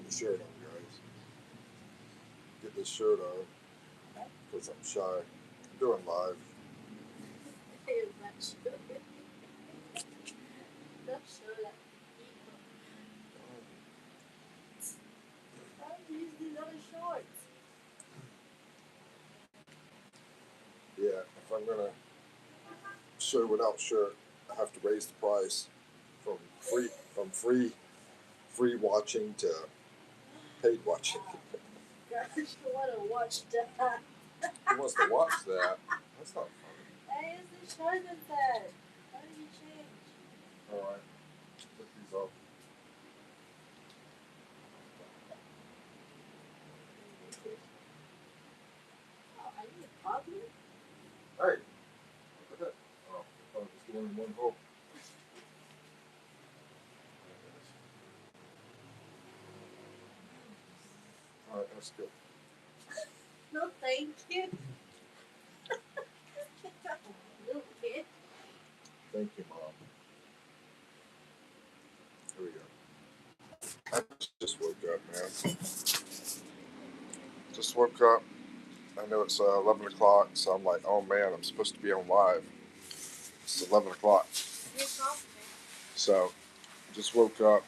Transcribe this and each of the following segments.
the shirt on, guys. Get this shirt on because I'm shy. I'm doing live. Yeah, if I'm gonna show without shirt, I have to raise the price from free watching to paid watching. Gosh, you want to watch that? Who wants to watch that? That's not funny. Hey, is the shirt in that? How do you change? All right, put these off. Oh, I need a copy? Hey, look at that. Oh, I thought it was going in one hole. All right, that's good. No, thank you. Little kid. Thank you, Mom. Here we go. I just woke up, man. Just woke up. I know it's 11 o'clock, so I'm like, oh man, I'm supposed to be on live. It's 11 o'clock. So, just woke up,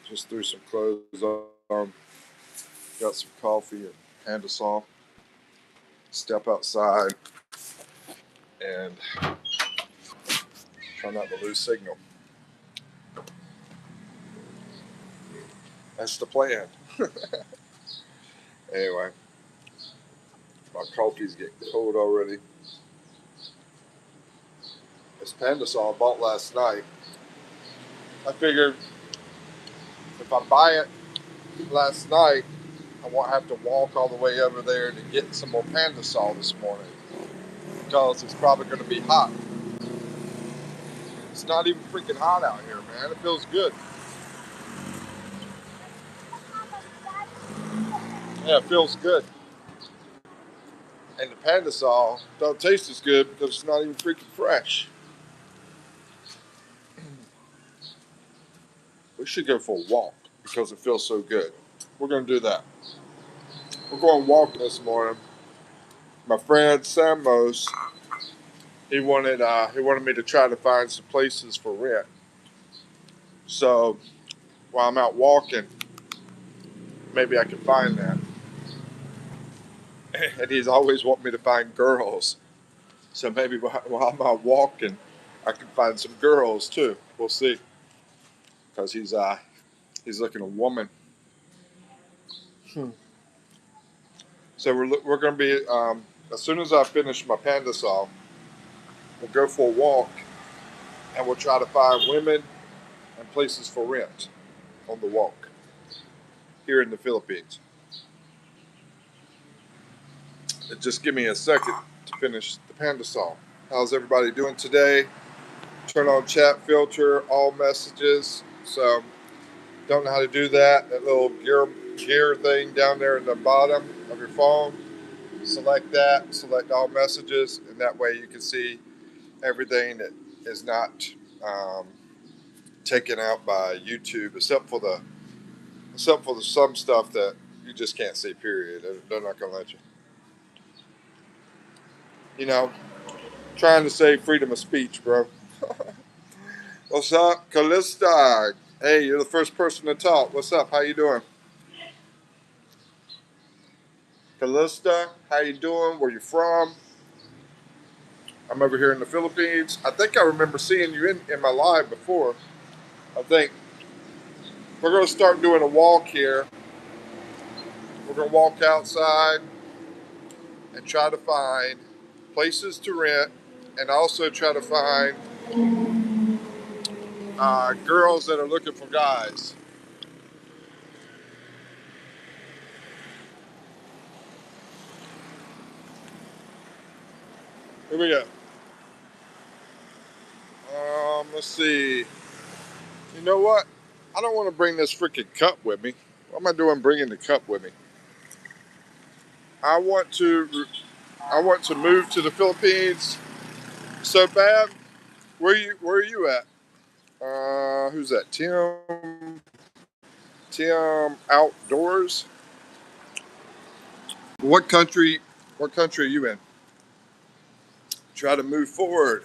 just threw some clothes on, got some coffee and panda saw. Step outside and try not to lose signal. That's the plan. Anyway, my coffee's getting cold already. This panda saw I bought last night. I figured if I buy it last night, I won't have to walk all the way over there to get some more panda saw this morning because it's probably going to be hot. It's not even freaking hot out here, man. It feels good. Yeah, it feels good. And the panda saw don't taste as good because it's not even freaking fresh. We should go for a walk because it feels so good. We're going to do that. We're going walking this morning. My friend Samos, he wanted me to try to find some places for rent. So while I'm out walking, maybe I can find that. And he's always wanting me to find girls. So maybe while I'm out walking, I can find some girls too. We'll see. Because he's looking a woman. So we're going to be as soon as I finish my panda saw, we'll go for a walk and we'll try to find women and places for rent on the walk here in the Philippines. Just give me a second to finish the panda saw. How's everybody doing today? Turn on chat filter, all messages. So don't know how to do that. That little gear thing down there at the bottom of your phone. Select that, select all messages, and that way you can see everything that is not taken out by YouTube, except for the some stuff that you just can't see. Period. They're not gonna let you. You know, trying to say freedom of speech, bro. What's up, Callista? Hey, you're the first person to talk. What's up? How you doing? Callista, how you doing? Where you from? I'm over here in the Philippines. I think I remember seeing you in my live before. I think we're going to start doing a walk here. We're going to walk outside and try to find places to rent and also try to find girls that are looking for guys. Here we go. Let's see. You know what? I don't want to bring this freaking cup with me. What am I doing bringing the cup with me? I want to move to the Philippines so bad. Where are you at? Who's that? Tim Outdoors. What country? What country are you in? Try to move forward.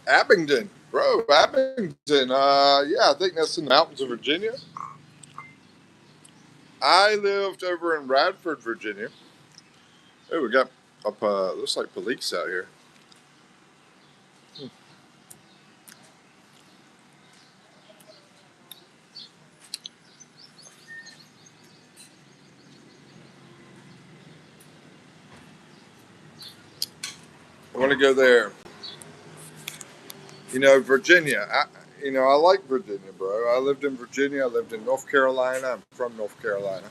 Abingdon, bro. Abingdon. Yeah, I think that's in the mountains of Virginia. I lived over in Radford, Virginia. Oh, we got up. Looks like police out here. I want to go there. Virginia. I like Virginia, bro. I lived in Virginia. I lived in North Carolina. I'm from North Carolina.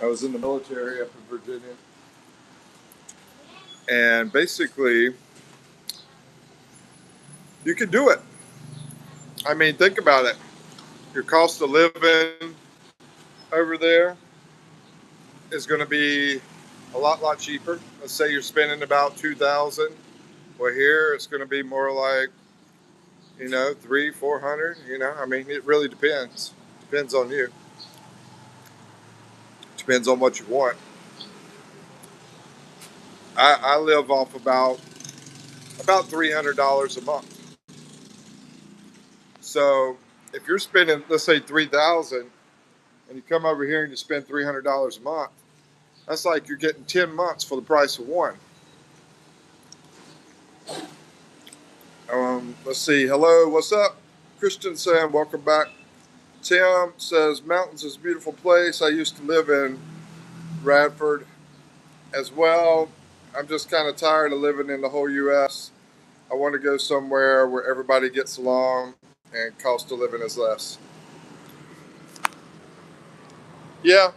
I was in the military up in Virginia. And basically, you can do it. I mean, think about it. Your cost of living over there is going to be a lot cheaper. Let's say you're spending about 2,000. Well, here it's going to be more like 300-400. I mean, it really depends. Depends on you. Depends on what you want. I live off about $300 a month. So if you're spending, let's say 3,000, and you come over here and you spend $300 a month, that's like you're getting 10 months for the price of one. Let's see. Hello, what's up? Christian Sam, welcome back. Tim says, mountains is a beautiful place. I used to live in Radford as well. I'm just kind of tired of living in the whole U.S. I want to go somewhere where everybody gets along and cost of living is less. Yeah,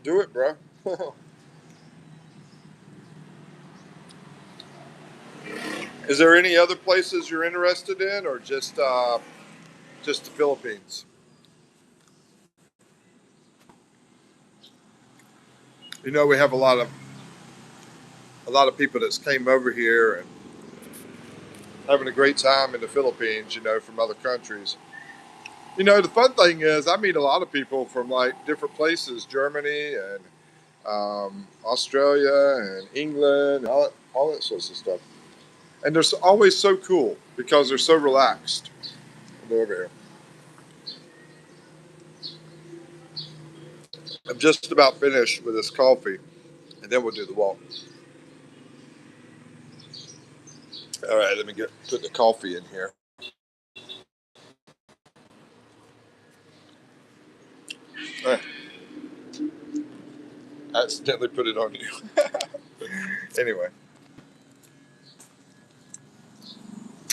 do it, bro. Is there any other places you're interested in, or just the Philippines? We have a lot of people that's came over here and having a great time in the Philippines. From other countries. The fun thing is I meet a lot of people from like different places, Germany and Australia and England, all that sorts of stuff. And they're always so cool because they're so relaxed. Over here. I'm just about finished with this coffee, and then we'll do the walk. All right, let me put the coffee in here. I accidentally put it on you. Anyway,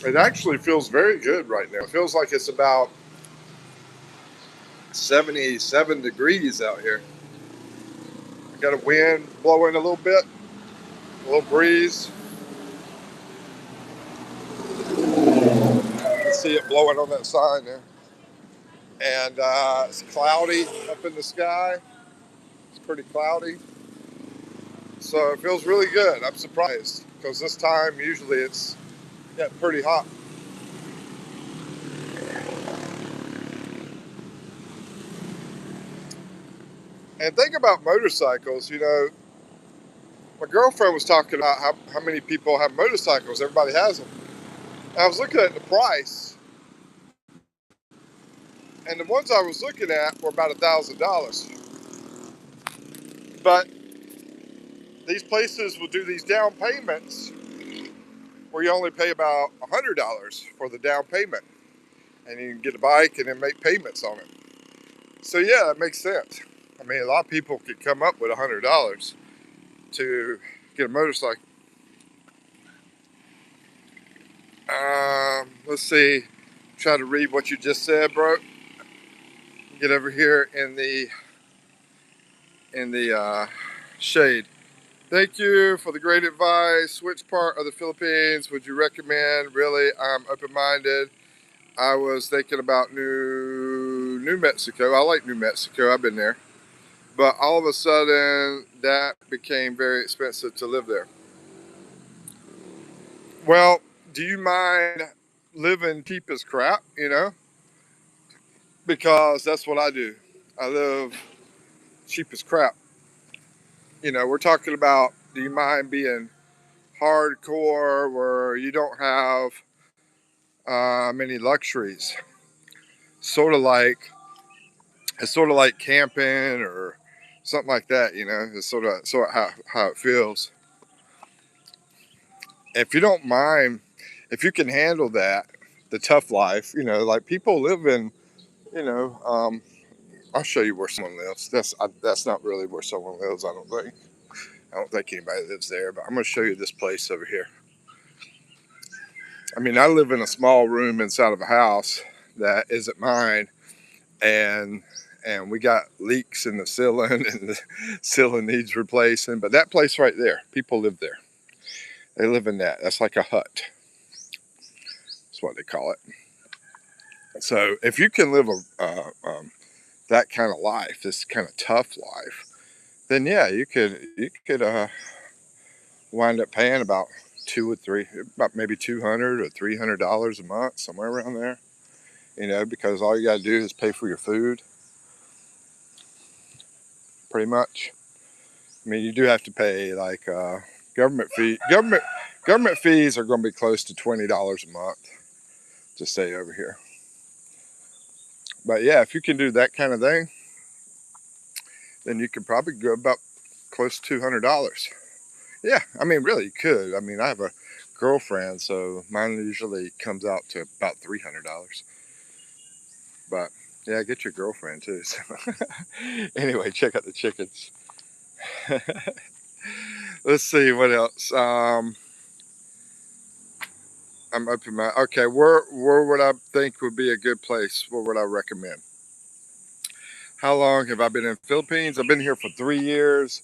it actually feels very good right now. It feels like it's about 77 degrees out here. Got a wind blowing a little bit, a little breeze. You can see it blowing on that sign there. And it's cloudy up in the sky. It's pretty cloudy. So it feels really good. I'm surprised because this time usually it's getting pretty hot. And think about motorcycles. My girlfriend was talking about how many people have motorcycles. Everybody has them. And I was looking at the price, and the ones I was looking at were about $1,000. But these places will do these down payments where you only pay about $100 for the down payment, and you can get a bike and then make payments on it. So yeah, that makes sense. I mean, a lot of people could come up with $100 to get a motorcycle. Let's see. Try to read what you just said, bro. Get over here in the shade. Thank you for the great advice. Which part of the Philippines would you recommend? Really, I'm open-minded. I was thinking about New Mexico. I like New Mexico. I've been there. But all of a sudden, that became very expensive to live there. Well, do you mind living cheap as crap, because that's what I do. I live cheap as crap. We're talking about, do you mind being hardcore where you don't have many luxuries? Sort of like it's sort of like camping or something like that. It's sort of how it feels. If you don't mind, if you can handle that, the tough life, like people live in, you know, um, I'll show you where someone lives. That's not really where someone lives. I don't think. I don't think anybody lives there. But I'm going to show you this place over here. I mean, I live in a small room inside of a house that isn't mine, and we got leaks in the ceiling, and the ceiling needs replacing. But that place right there, people live there. They live in that. That's like a hut. That's what they call it. So if you can live that kind of life, this kind of tough life, then yeah, you could wind up paying about about maybe $200 or $300 a month, somewhere around there. Because all you got to do is pay for your food, pretty much. I mean, you do have to pay like government fee. Government fees are going to be close to $20 a month to stay over here. But yeah, if you can do that kind of thing, then you could probably go about close to $200. Yeah, I mean, really, you could. I mean, I have a girlfriend, so mine usually comes out to about $300. But yeah, get your girlfriend too. So. Anyway, check out the chickens. Let's see what else. I'm up in my okay. Where would I think would be a good place? What would I recommend? How long have I been in the Philippines? I've been here for 3 years.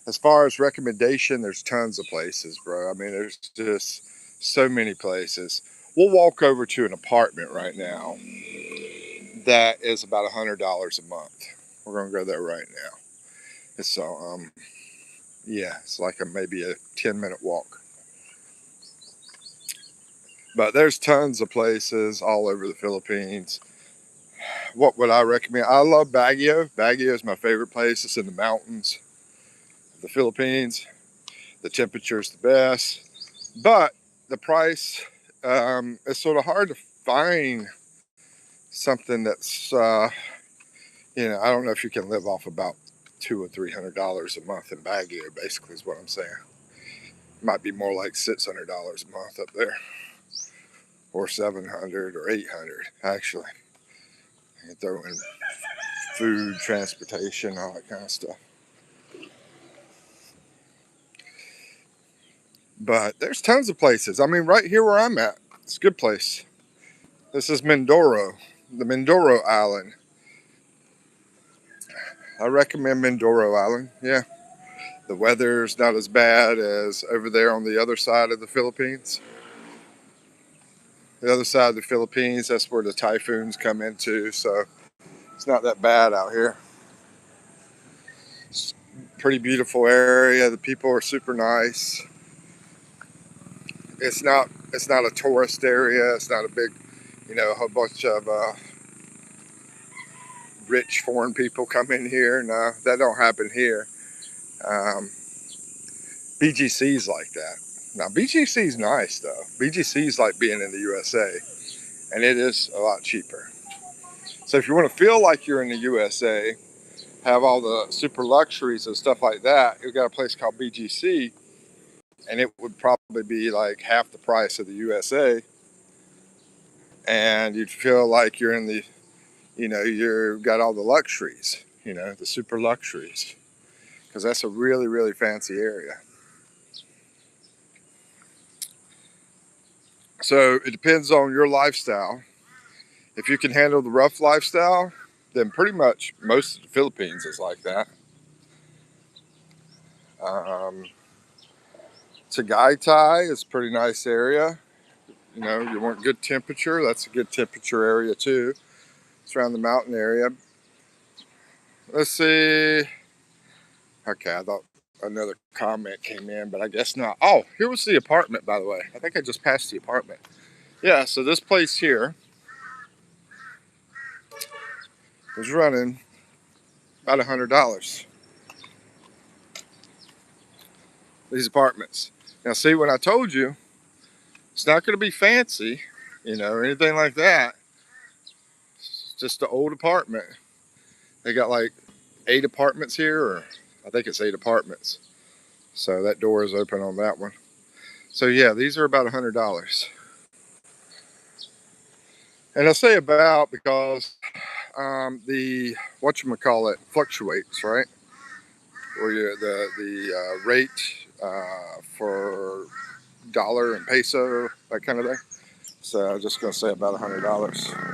As far as recommendation, there's tons of places, bro. I mean, there's just so many places. We'll walk over to an apartment right now that is about $100 a month. We're gonna go there right now. So yeah, it's like maybe a 10-minute walk. But there's tons of places all over the Philippines. What would I recommend? I love Baguio. Baguio is my favorite place. It's in the mountains of the Philippines. The temperature is the best, but the price is sort of hard to find something that's I don't know if you can live off about $200 or $300 a month in Baguio. Basically, is what I'm saying. It might be more like $600 a month up there, or 700 or 800 actually. You can throw in food, transportation, all that kind of stuff. But there's tons of places. I mean, right here where I'm at, it's a good place. This is Mindoro, the Mindoro Island. I recommend Mindoro Island. Yeah, the weather's not as bad as over there on the other side of the Philippines. The other side of the Philippines, that's where the typhoons come into. So it's not that bad out here. It's a pretty beautiful area. The people are super nice. It's not a tourist area. It's not a big, a whole bunch of rich foreign people come in here. No, that don't happen here. Um, BGC's like that. Now BGC's nice though. BGC's like being in the USA, and it is a lot cheaper. So if you want to feel like you're in the USA, have all the super luxuries and stuff like that, you've got a place called BGC, and it would probably be like half the price of the USA, and you'd feel like you're in the, you've got all the luxuries, the super luxuries, because that's a really, really fancy area. So it depends on your lifestyle. If you can handle the rough lifestyle, then pretty much most of the Philippines is like that. Um, Tagaytay is a pretty nice area. You want good temperature. That's a good temperature area too. It's around the mountain area. Let's see. Okay, I thought another comment came in, but I guess not. Oh, here was the apartment, by the way. I think I just passed the apartment. Yeah, so this place here was running about $100. These apartments. Now, see, when I told you, it's not going to be fancy, or anything like that. It's just an old apartment. They got like 8 apartments here, or I think it's 8 apartments. So that door is open on that one. So yeah, these are about $100. And I say about because the whatchamacallit fluctuates, right? Where the rate for dollar and peso, that kind of thing. So I was just gonna say about $100.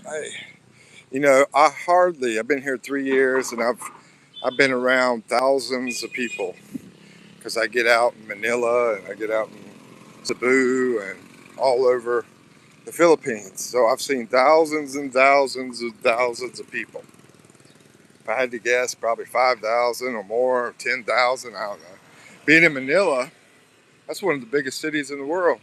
Hey, I've been here 3 years, and I've been around thousands of people because I get out in Manila and I get out in Cebu and all over the Philippines. So I've seen thousands and thousands and thousands of people. If I had to guess, probably 5,000 or more, 10,000, I don't know. Being in Manila, that's one of the biggest cities in the world.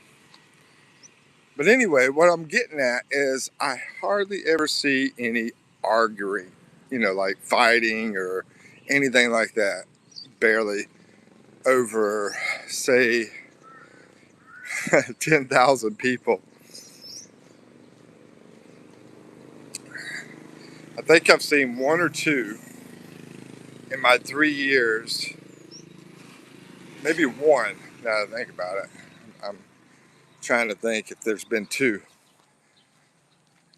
But anyway, what I'm getting at is I hardly ever see any arguing, like fighting or anything like that. Barely, over, say, 10,000 people. I think I've seen one or two in my 3 years, maybe one, now that I think about it. I'm trying to think if there's been two.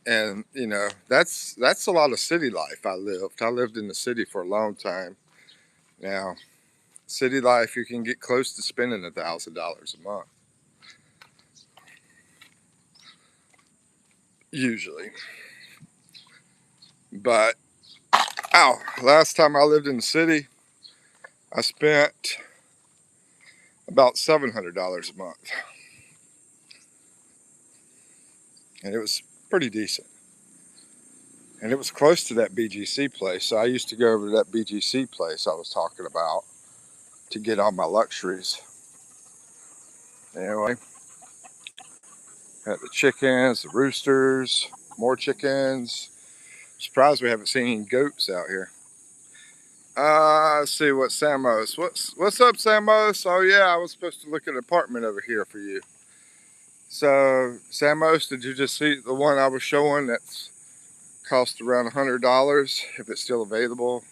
And, that's a lot of city life I lived. I lived in the city for a long time. Now, city life, you can get close to spending $1,000 a month. Usually. But, last time I lived in the city, I spent about $700 a month. And it was pretty decent. And it was close to that BGC place. So I used to go over to that BGC place I was talking about to get all my luxuries. Anyway, got the chickens, the roosters, more chickens. Surprised we haven't seen any goats out here. Let's see what Samos. What's up, Samos? Oh yeah, I was supposed to look at an apartment over here for you. So Samos, did you just see the one I was showing that's cost around $100 if it's still available?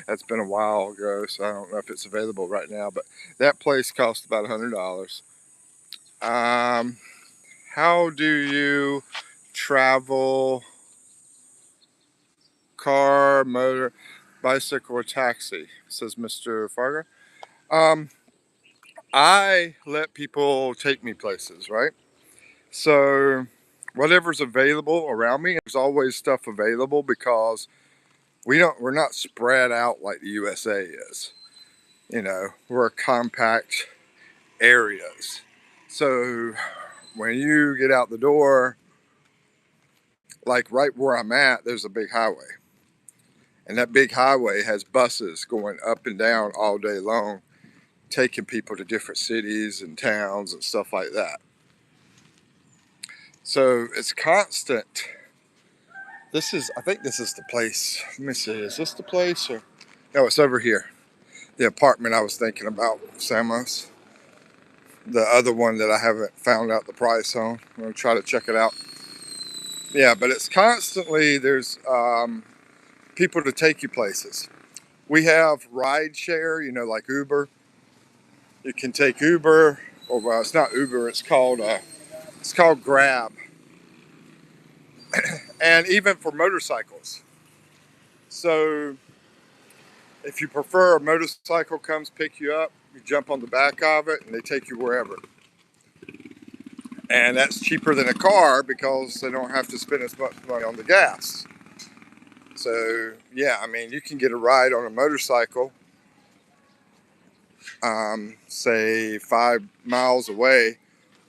That's been a while ago, so I don't know if it's available right now, but that place cost about $100. How do you travel? Car, motor, bicycle, or taxi, says Mr. Farger. Um, I let people take me places, right? So whatever's available around me, there's always stuff available because we're not spread out like the USA is. We're compact areas. So when you get out the door, like right where I'm at, there's a big highway. And that big highway has buses going up and down all day long, taking people to different cities and towns and stuff like that. So it's constant. I think this is the place. Let me see, is this the place or? No, it's over here. The apartment I was thinking about, Samos. The other one that I haven't found out the price on. I'm gonna try to check it out. Yeah, but it's constantly, there's people to take you places. We have ride share, like Uber. You can take Uber, or well, it's not Uber. It's called Grab, and even for motorcycles. So if you prefer, a motorcycle comes pick you up. You jump on the back of it, and they take you wherever. And that's cheaper than a car because they don't have to spend as much money on the gas. So yeah, I mean, you can get a ride on a motorcycle, say 5 miles away,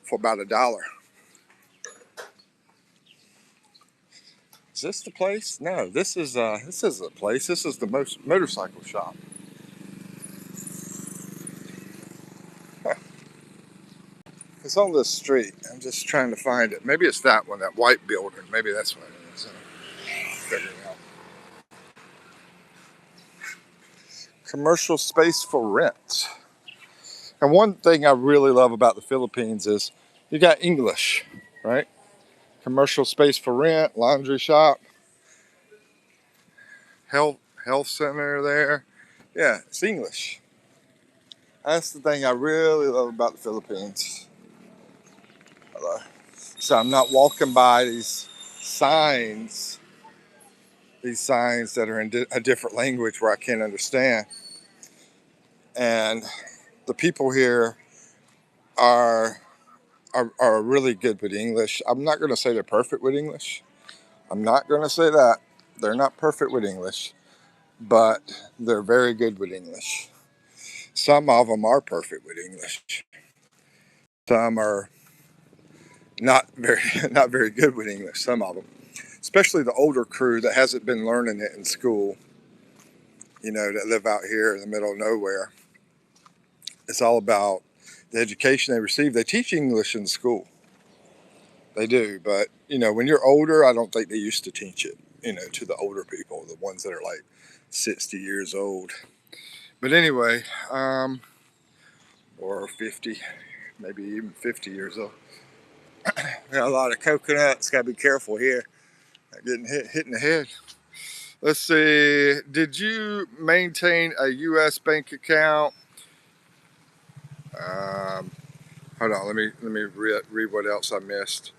for about $1. Is this the place? No, this is the place. This is the motorcycle shop. It's on this street. I'm just trying to find it. Maybe it's that one, that white building. Maybe that's what it is. Figuring out. Commercial space for rent. And one thing I really love about the Philippines is you got English, right? Commercial space for rent, laundry shop, health center there. Yeah, it's English. That's the thing I really love about the Philippines. So I'm not walking by signs, these signs that are in a different language where I can't understand. And the people here are are really good with English. I'm not going to say they're perfect with English. I'm not going to say that. They're not perfect with English, but they're very good with English. Some of them are perfect with English. Some are not very not very good with English. Some of them, especially the older crew that hasn't been learning it in school. You know, that live out here in the middle of nowhere. It's all about the education they receive. They teach English in school. They do, but you know, when you're older, I don't think they used to teach it. You know, to the older people, the ones that are like 60 years old. But anyway, or 50, maybe even 50 years old. Got a lot of coconuts. Got to be careful here. Not getting hit in the head. Let's see. Did you maintain a U.S. bank account? Um, Hold on. Let me read what else I missed.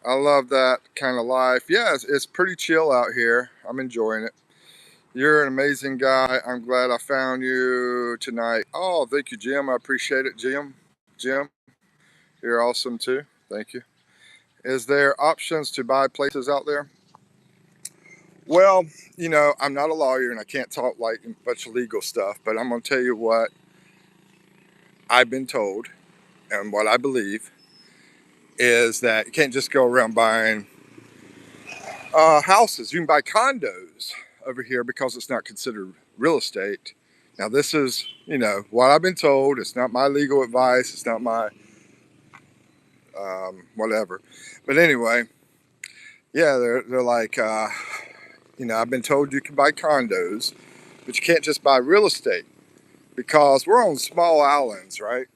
I love that kind of life. Yeah, it's pretty chill out here. I'm enjoying it. You're an amazing guy. I'm glad I found you tonight. Oh, thank you, Jim. I appreciate it, Jim. Jim, you're awesome too. Thank you. Is there options to buy places out there? Well, you know, I'm not a lawyer and I can't talk like a bunch of legal stuff, but I'm going to tell you what I've been told and what I believe is that you can't just go around buying houses. You can buy condos over here because it's not considered real estate. Now, this is, you know, what I've been told. It's not my legal advice. It's not my whatever. But anyway, yeah, they're like, you know, I've been told you can buy condos, but you can't just buy real estate because we're on small islands, right?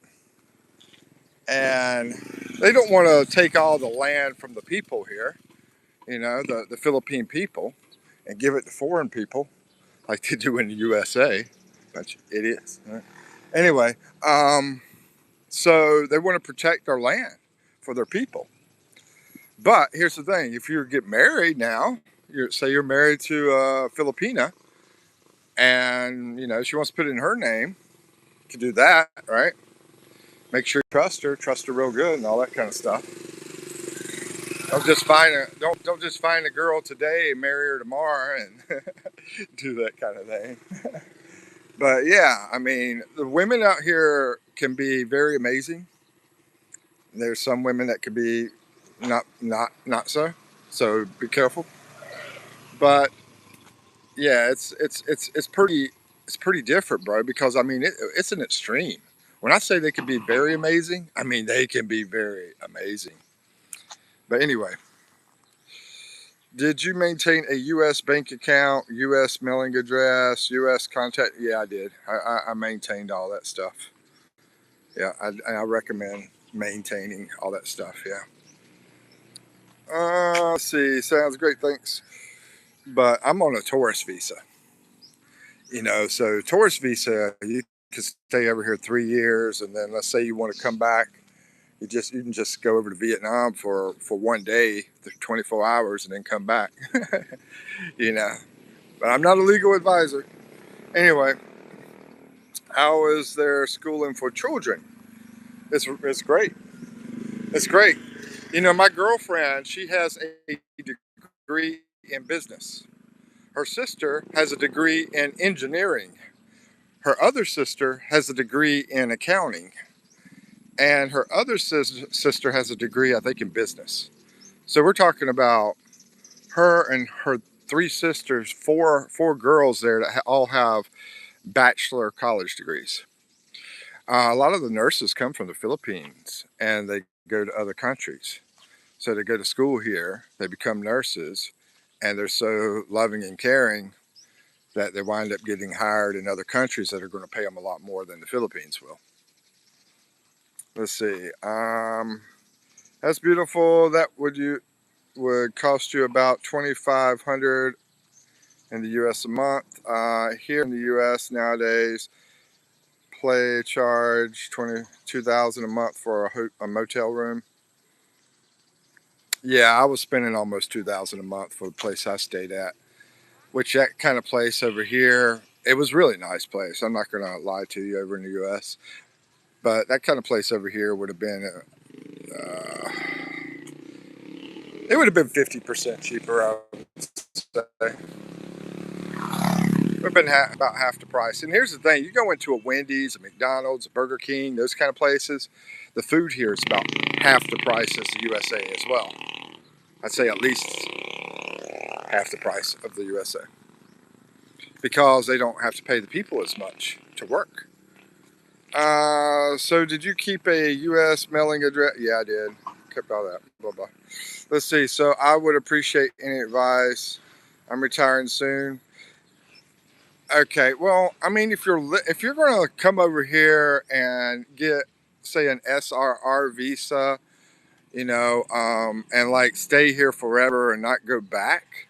And they don't want to take all the land from the people here, you know, the Philippine people, and give it to foreign people like they do in the USA. Bunch of idiots. Right? Anyway, so they want to protect our land for their people. But here's the thing: if you get married now, say you're married to a Filipina, and you know she wants to put it in her name, you can do that, right? Make sure you trust her real good, and all that kind of stuff. Don't just find a girl today and marry her tomorrow and do that kind of thing. But yeah, I mean, the women out here can be very amazing. There's some women that could be not so. So be careful. But yeah, it's pretty different, bro. Because I mean, it's an extreme. When I say they can be very amazing, I mean they can be very amazing. But anyway, did you maintain a U.S. bank account, U.S. mailing address, U.S. contact? Yeah, I did. I maintained all that stuff. Yeah, I recommend maintaining all that stuff. Yeah. Let's see. Sounds great. Thanks. But I'm on a tourist visa. You know, so tourist visa, you can stay over here 3 years, and then let's say you want to come back, you can just go over to Vietnam for one day, 24 hours, and then come back. You know, but I'm not a legal advisor. Anyway, how is their schooling for children? It's great. It's great. You know, my girlfriend, she has a degree in business. Her sister has a degree in engineering. Her other sister has a degree in accounting. And her other sister has a degree, I think, in business. So we're talking about her and her three sisters, four girls there that all have bachelor college degrees. A lot of the nurses come from the Philippines and they go to other countries. So they go to school here, they become nurses, and they're so loving and caring that they wind up getting hired in other countries that are going to pay them a lot more than the Philippines will. Let's see. That's beautiful. That would cost you about 2,500 in the U.S. a month. Here in the U.S. nowadays, play charge 22,000 a month for a motel room. Yeah, I was spending almost 2,000 a month for the place I stayed at. Which that kind of place over here, it was a really nice place. I'm not going to lie to you over in the U.S. But that kind of place over here would have been, it would have been 50% cheaper, I would say. It would have been about half the price. And here's the thing, you go into a Wendy's, a McDonald's, a Burger King, those kind of places, the food here is about half the price as the USA as well. I'd say at least half the price of the USA. Because they don't have to pay the people as much to work. So did you keep a U.S. mailing address? Yeah, I did. Kept all that. Blah, blah. Let's see. So I would appreciate any advice. I'm retiring soon. Okay. Well, I mean, if you're going to come over here and get, say, an SRR visa, and like stay here forever and not go back,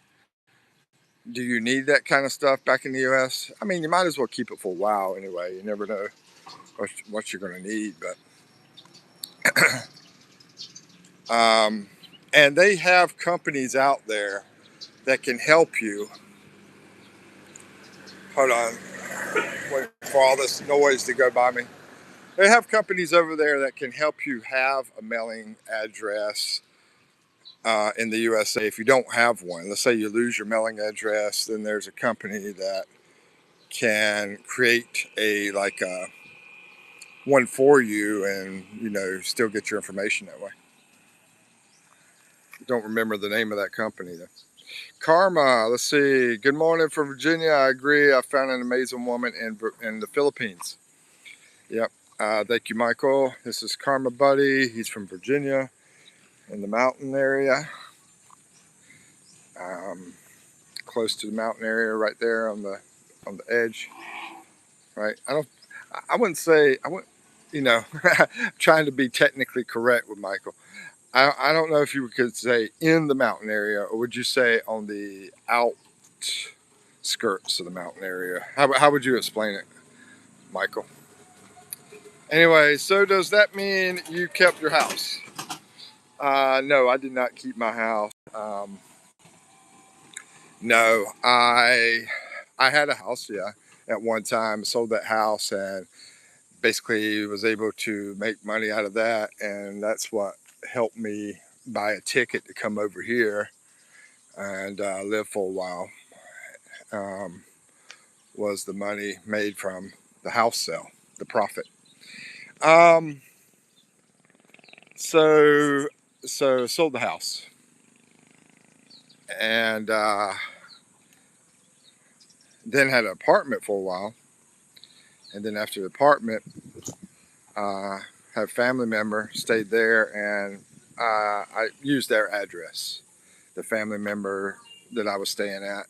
do you need that kind of stuff back in the U.S.? I mean, you might as well keep it for a while anyway. You never know what you're going to need, but. And they have companies out there that can help you. Hold on, wait for all this noise to go by me. They have companies over there that can help you have a mailing address in the USA if you don't have one. Let's say you lose your mailing address, then there's a company that can create a one for you, and still get your information that way. Don't remember the name of that company though. Karma, let's see. Good morning from Virginia. I agree. I found an amazing woman in the Philippines. Yep. Thank you, Michael. This is Karma Buddy. He's from Virginia in the mountain area. Um, Close to the mountain area right there on the edge. Right. I wouldn't say, I wouldn't, trying to be technically correct with Michael. I don't know if you could say in the mountain area, or would you say on the outskirts of the mountain area? How would you explain it, Michael? Anyway, so does that mean you kept your house? No, I did not keep my house. No, I had a house, yeah, at one time. Sold that house and basically was able to make money out of that, and that's what helped me buy a ticket to come over here and live for a while. Um, was the money made from the house sale, the profit. Um, so sold the house and then had an apartment for a while, and then after the apartment, had a family member stayed there, and I used their address. The family member that I was staying at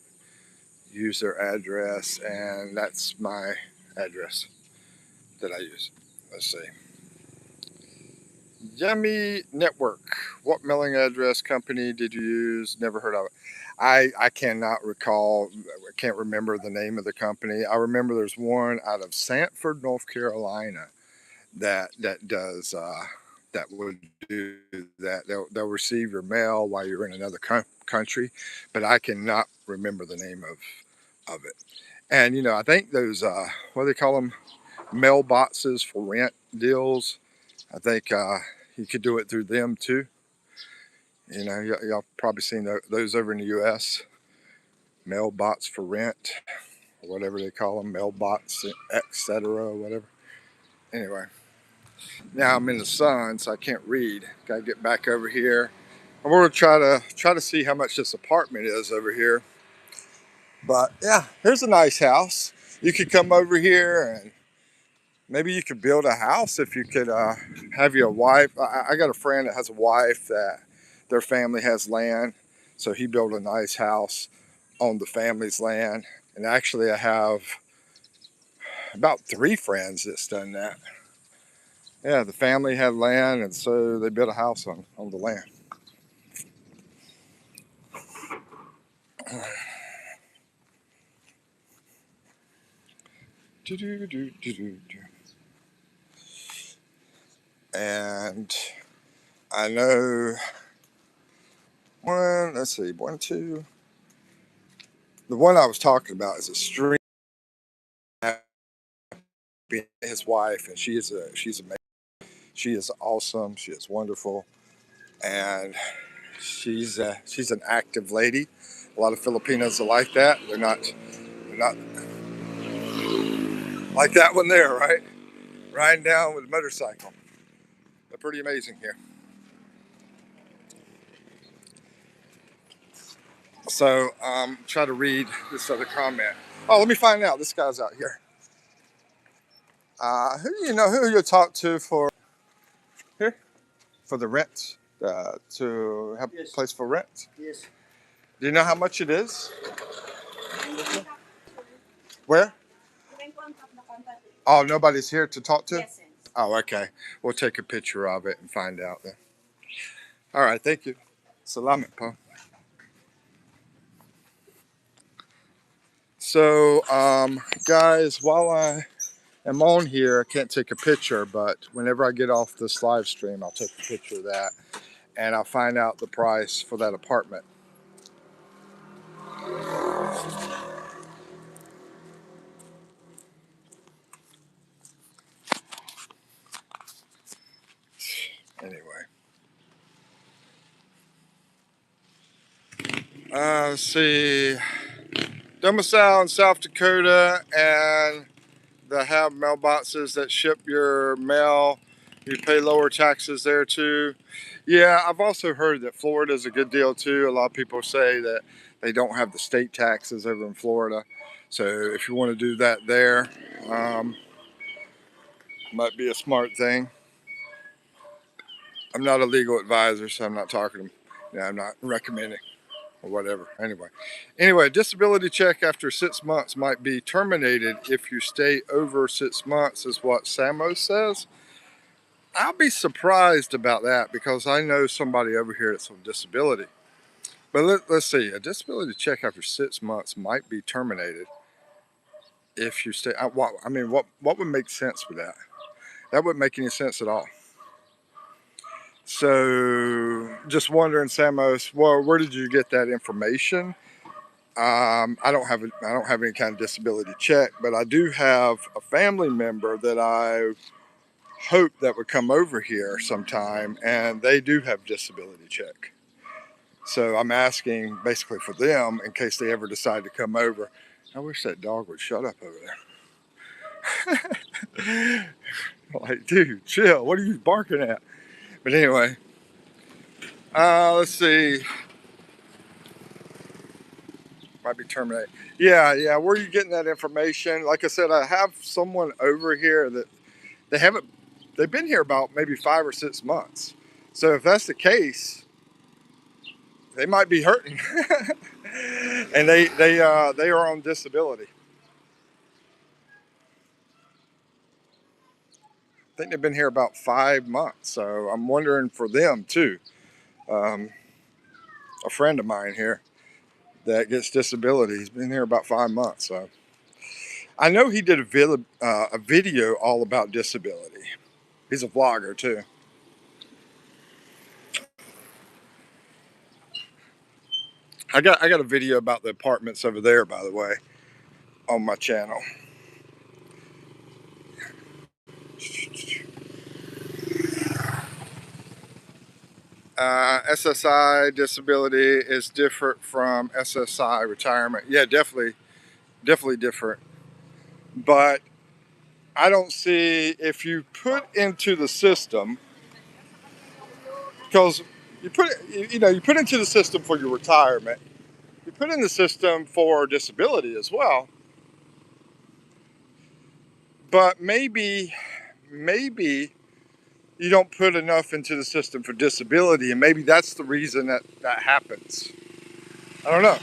used their address, and that's my address that I use. Let's see. Yummy Network. What mailing address company did you use? Never heard of it. I cannot recall. I can't remember the name of the company. I remember there's one out of Sanford, North Carolina, that does that would do that. They'll receive your mail while you're in another country, but I cannot remember the name of it. And I think those what do they call them, mailboxes for rent deals. I think you could do it through them too. Y'all probably seen those over in the U.S. Mailbox for rent, or whatever they call them, mailbox, etc. Whatever. Anyway, now I'm in the sun, so I can't read. Gotta get back over here. I'm gonna try to see how much this apartment is over here. But yeah, here's a nice house. You could come over here and maybe you could build a house if you could have your wife. I got a friend that has a wife that their family has land, so he built a nice house on the family's land. And actually, I have about 3 friends that's done that. Yeah, the family had land, and so they built a house on the land. And I know one, let's see, one, two. The one I was talking about is a stream. His wife, and she's amazing. She is awesome. She is wonderful, and she's an active lady. A lot of Filipinos are like that. They're not like that one there, right? Riding down with a motorcycle. They're pretty amazing here. So try to read this other comment. Oh, let me find out. This guy's out here. Who you talk to for here for the rent to have a place for rent? Yes. Do you know how much it is? Where? Oh, nobody's here to talk to? Yes. Oh, okay. We'll take a picture of it and find out then. All right, thank you. Salamat po. So, guys, while I am on here, I can't take a picture, but whenever I get off this live stream, I'll take a picture of that and I'll find out the price for that apartment. Anyway. Let's see. Domicile in South Dakota, and they have mailboxes that ship your mail. You pay lower taxes there too. Yeah, I've also heard that Florida is a good deal too. A lot of people say that they don't have the state taxes over in Florida. So if you want to do that there, might be a smart thing. I'm not a legal advisor, so I'm not talking to them. I'm not recommending or whatever. Anyway, disability check after 6 months might be terminated if you stay over 6 months, is what Samo says. I'll be surprised about that because I know somebody over here that's on disability. But let's see, a disability check after 6 months might be terminated if you stay. What would make sense with that? That wouldn't make any sense at all. So, just wondering, Samos, well, where did you get that information? I don't have any kind of disability check, but I do have a family member that I hope that would come over here sometime, and they do have disability check. So I'm asking basically for them in case they ever decide to come over. I wish that dog would shut up over there. Like, dude, chill. What are you barking at? But anyway, let's see. Might be terminated. Yeah. Where are you getting that information? Like I said, I have someone over here that they've been here about maybe 5 or 6 months. So if that's the case, they might be hurting. And they are on disability. I think they've been here about 5 months. So I'm wondering for them too. A friend of mine here that gets disability, he's been here about 5 months. So I know he did a video all about disability. He's a vlogger too. I got a video about the apartments over there, by the way, on my channel. SSI disability is different from SSI retirement. Yeah, definitely different. But I don't see if you put into the system, because you put into the system for your retirement, you put in the system for disability as well. But maybe you don't put enough into the system for disability, and maybe that's the reason that happens. I don't know.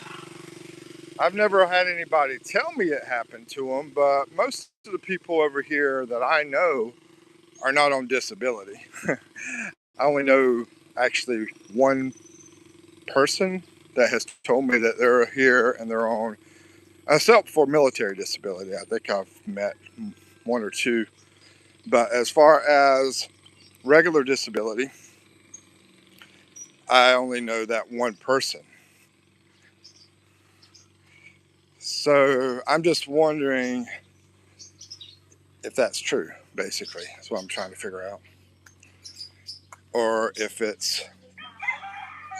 I've never had anybody tell me it happened to them, but most of the people over here that I know are not on disability. I only know actually one person that has told me that they're here and they're on, except for military disability. I think I've met one or two. But as far as regular disability, I only know that one person. So I'm just wondering if that's true, basically. That's what I'm trying to figure out. Or if it's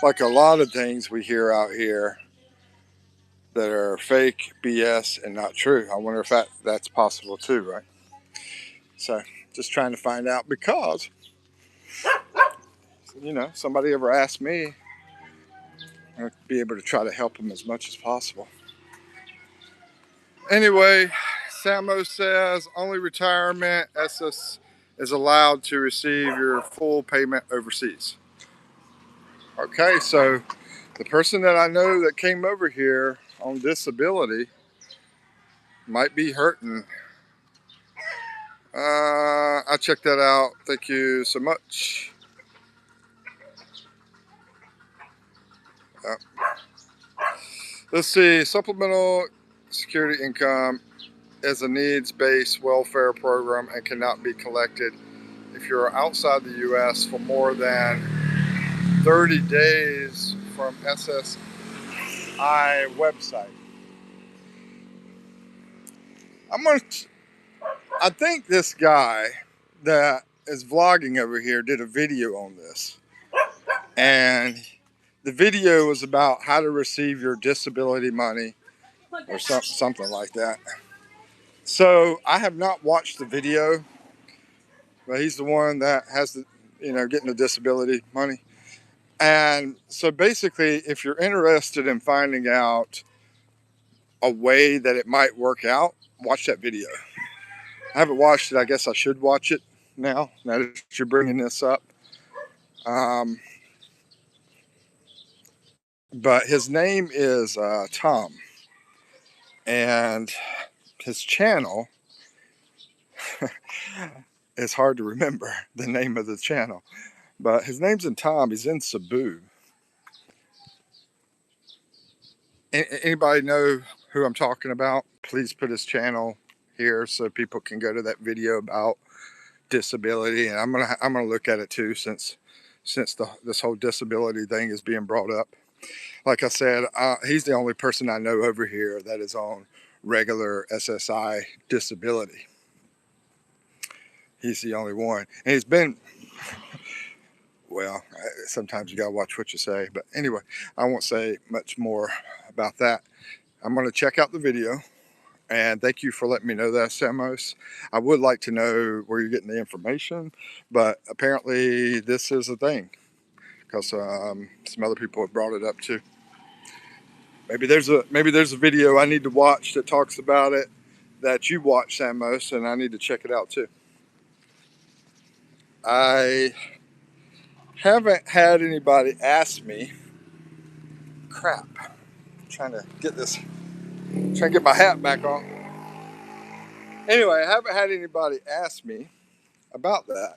like a lot of things we hear out here that are fake, BS, and not true. I wonder if that's possible too, right? So just trying to find out because, somebody ever asked me, I'd be able to try to help them as much as possible. Anyway, Samo says only retirement SS is allowed to receive your full payment overseas. Okay, so the person that I know that came over here on disability might be hurting. I'll check that out. Thank you so much. Let's see. Supplemental security income is a needs-based welfare program and cannot be collected if you're outside the U.S. for more than 30 days from SSI website. I think this guy that is vlogging over here did a video on this, and the video was about how to receive your disability money or something like that. So I have not watched the video, but he's the one that has the, getting the disability money. And so basically, if you're interested in finding out a way that it might work out, watch that video. I haven't watched it. I guess I should watch it now that you're bringing this up. But his name is Tom, and his channel is hard to remember the name of the channel, but his name's in Tom. He's in Cebu. Anybody know who I'm talking about? Please put his channel here so people can go to that video about disability, and I'm gonna look at it too since this whole disability thing is being brought up. Like I said, he's the only person I know over here that is on regular SSI disability. He's the only one, and he's been, well, sometimes you gotta watch what you say, but anyway, I won't say much more about that. I'm gonna check out the video, and thank you for letting me know that, Samos. I would like to know where you're getting the information, but apparently this is a thing, because some other people have brought it up too. Maybe there's a video I need to watch that talks about it that you watch, Samos, and I need to check it out too. I haven't had anybody ask me. Crap. I'm trying to get my hat back on. Anyway, I haven't had anybody ask me about that.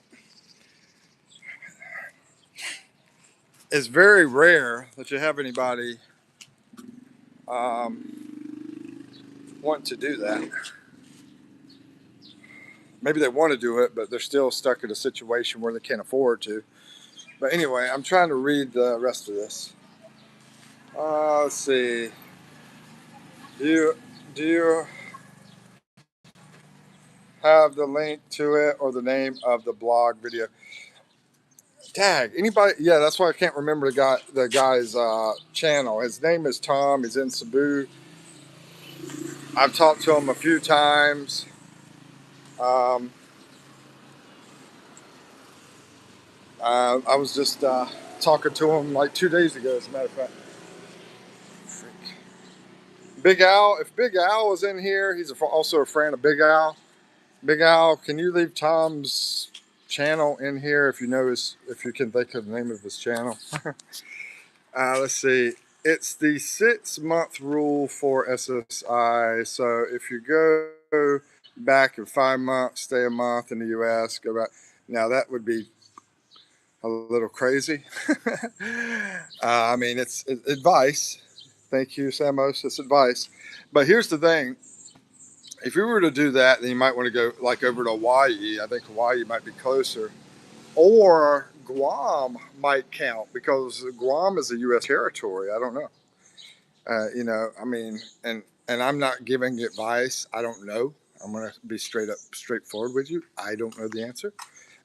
It's very rare that you have anybody want to do that. Maybe they want to do it, but they're still stuck in a situation where they can't afford to. But anyway, I'm trying to read the rest of this. Let's see. Do you have the link to it or the name of the blog video? Tag anybody? Yeah, that's why I can't remember the guy's channel. His name is Tom. He's in Cebu. I've talked to him a few times. I was just talking to him like 2 days ago, as a matter of fact. Big Al, if Big Al was in here, he's also a friend of Big Al. Big Al, can you leave Tom's channel in here if you know if you can think of the name of his channel? Let's see. It's the 6-month rule for SSI. So if you go back in 5 months, stay a month in the U.S., go back. Now that would be a little crazy. I mean, it's advice. Thank you, Samos. It's advice. But here's the thing. If you were to do that, then you might want to go like over to Hawaii. I think Hawaii might be closer. Or Guam might count because Guam is a U.S. territory. I don't know. I mean, and I'm not giving advice. I don't know. I'm gonna be straightforward with you. I don't know the answer,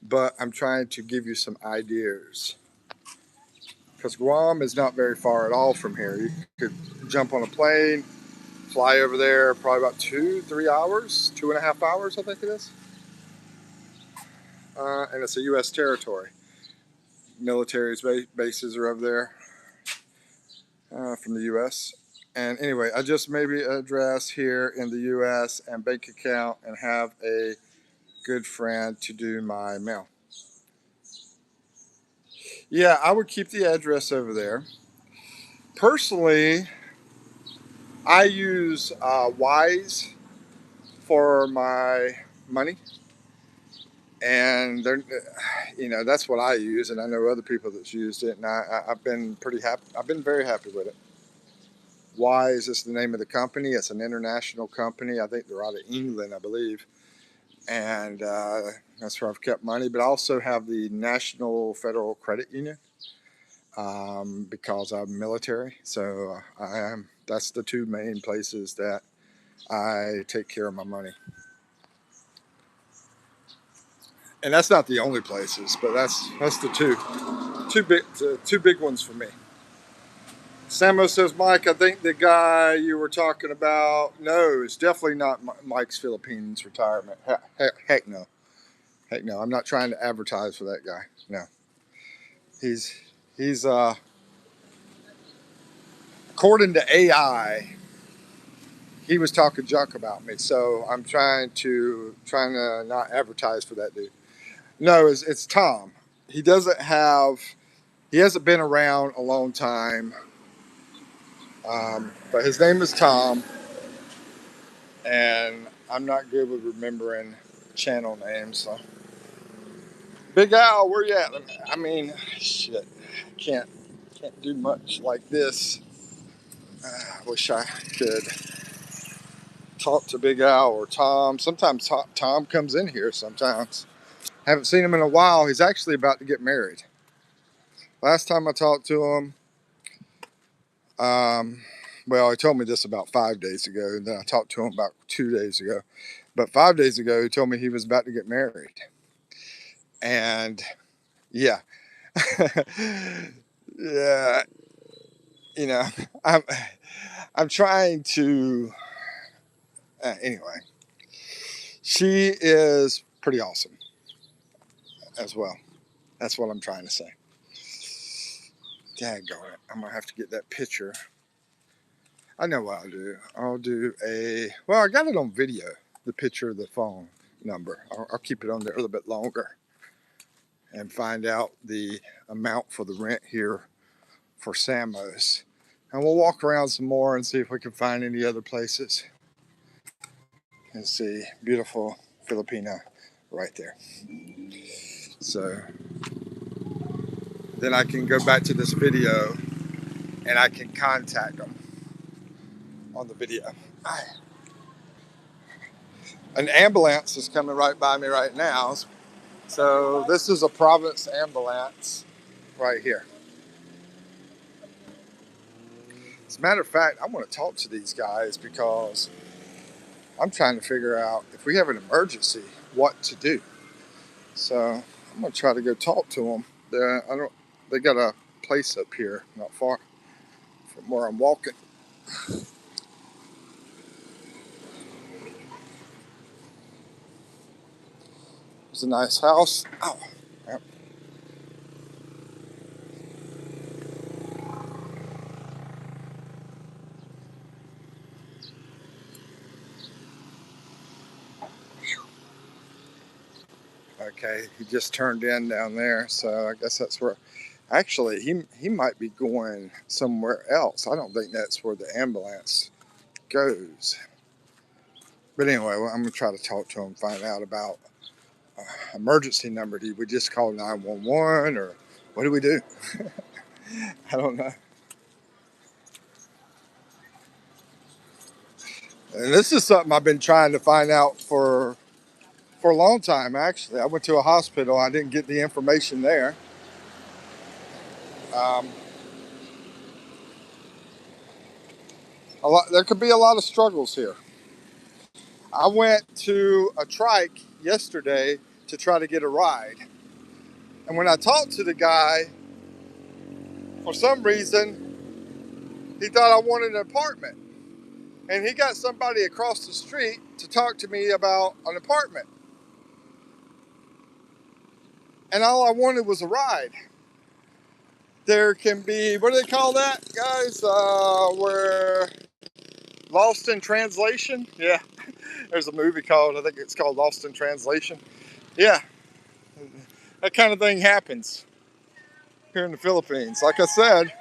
but I'm trying to give you some ideas because Guam is not very far at all from here. You could jump on a plane, fly over there, probably about 2, 3 hours, 2.5 hours, I think it is, and it's a U.S. territory. Military bases are over there from the U.S. And anyway, I just maybe address here in the U.S. and bank account and have a good friend to do my mail. Yeah, I would keep the address over there. Personally, I use Wise for my money, and that's what I use, and I know other people that's used it, and I've been pretty happy. I've been very happy with it. Wise is the name of the company. It's an international company. I think they're out of England, I believe. And that's where I've kept money. But I also have the National Federal Credit Union because I'm military. So that's the two main places that I take care of my money. And that's not the only places, but that's the two big ones for me. Samo says, Mike, I think the guy you were talking about, no, it's definitely not Mike's Philippines retirement. Heck no. Heck no. I'm not trying to advertise for that guy. No. He's according to AI, he was talking junk about me. So I'm trying to not advertise for that dude. No, it's Tom. He hasn't been around a long time. But his name is Tom. And I'm not good with remembering channel names. So, Big Al, where you at? I mean, shit, can't do much like this. I wish I could talk to Big Al or Tom. Sometimes Tom comes in here. Sometimes haven't seen him in a while. He's actually about to get married. Last time I talked to him, well, he told me this about 5 days ago, and then I talked to him about 2 days ago. But 5 days ago, he told me he was about to get married. And yeah, yeah, you know, I'm I'm trying to. Anyway, she is pretty awesome as well. That's what I'm trying to say. Daggone it! I'm gonna have to get that picture. I know what I'll do. Well, I got it on video. The picture of the phone number. I'll keep it on there a little bit longer and find out the amount for the rent here for Samos. And we'll walk around some more and see if we can find any other places. And see, beautiful Filipina right there. So then I can go back to this video and I can contact them on the video. An ambulance is coming right by me right now. So this is a Province ambulance right here. As a matter of fact, I want to talk to these guys because I'm trying to figure out if we have an emergency, what to do. So I'm gonna try to go talk to them. They got a place up here not far from where I'm walking. It's a nice house. Oh, yep. Okay, he just turned in down there, so I guess that's where. Actually, he might be going somewhere else. I don't think that's where the ambulance goes. But anyway, well, I'm gonna try to talk to him, find out about emergency number. Do we just call 911 or what do we do? I don't know. And this is something I've been trying to find out for a long time. Actually, I went to a hospital. I didn't get the information there. Um, a lot. There could be a lot of struggles here. I went to a trike yesterday to try to get a ride, and when I talked to the guy, for some reason, he thought I wanted an apartment, and he got somebody across the street to talk to me about an apartment, and all I wanted was a ride. There can be, what do they call that, guys? We're lost in translation. Yeah, there's a movie called, I think it's called Lost in Translation. Yeah, that kind of thing happens here in the Philippines. Like I said,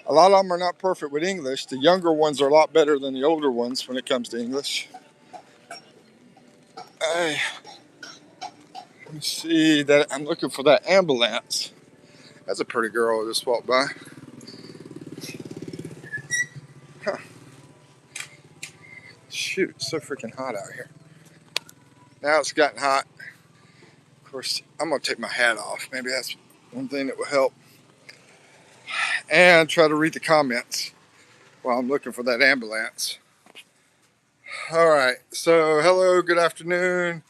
a lot of them are not perfect with English. The younger ones are a lot better than the older ones when it comes to English. Hey, let me see that. I'm looking for that ambulance. That's a pretty girl who just walked by. Huh. Shoot, it's so freaking hot out here. Now it's gotten hot. Of course, I'm going to take my hat off. Maybe that's one thing that will help. And try to read the comments while I'm looking for that ambulance. All right, so hello, good afternoon.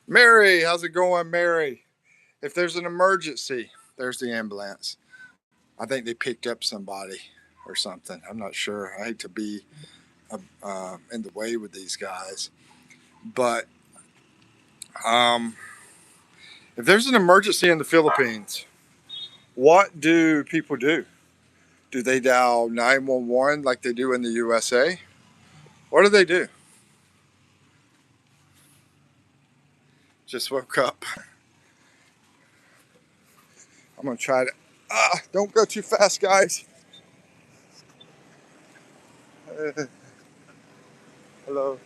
Mary, how's it going, Mary? If there's an emergency, there's the ambulance. I think they picked up somebody or something. I'm not sure. I hate to be in the way with these guys. But if there's an emergency in the Philippines, what do people do? Do they dial 911 like they do in the USA? What do they do? Just woke up. I'm going to try to. Don't go too fast, guys. Hello.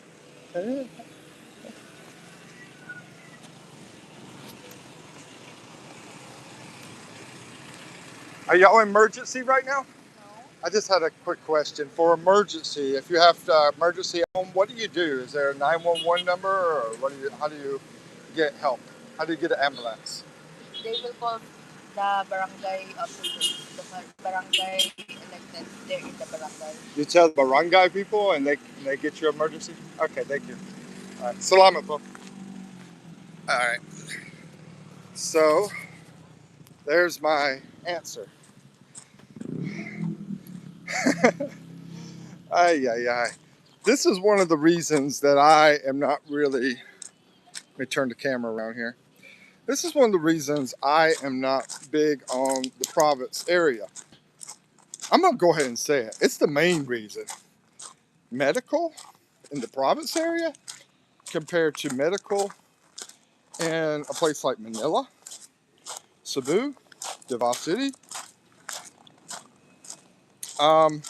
Are y'all emergency right now? I just had a quick question. For emergency, if you have emergency at home, what do you do? Is there a 911 number or how do you get help? How do you get an ambulance? They will call the barangay officers, the barangay elected. They're in the barangay. You tell the barangay people and they get you emergency? Okay, thank you. All right. Salamat po. All right. So there's my answer. Ay, ay, ay. This is one of the reasons that I am not really. Let me turn the camera around here. This is one of the reasons I am not big on the province area. I'm going to go ahead and say it. It's the main reason. Medical in the province area compared to medical in a place like Manila, Cebu, Davao City. Um,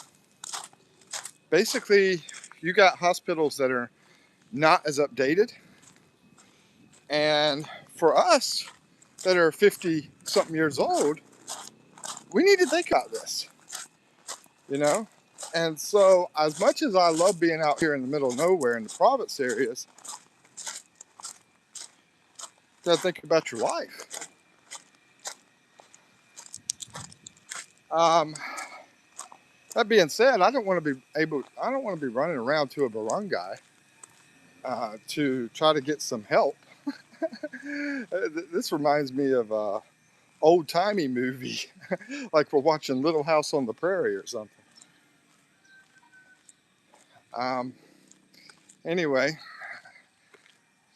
Basically, you got hospitals that are not as updated. And for us that are 50 something years old, we need to think about this, you know? And so, as much as I love being out here in the middle of nowhere in the province areas, you gotta think about your life. Um, that being said, I don't want to be running around to a barangay to try to get some help. This reminds me of a old timey movie, like we're watching Little House on the Prairie or something. Um, anyway,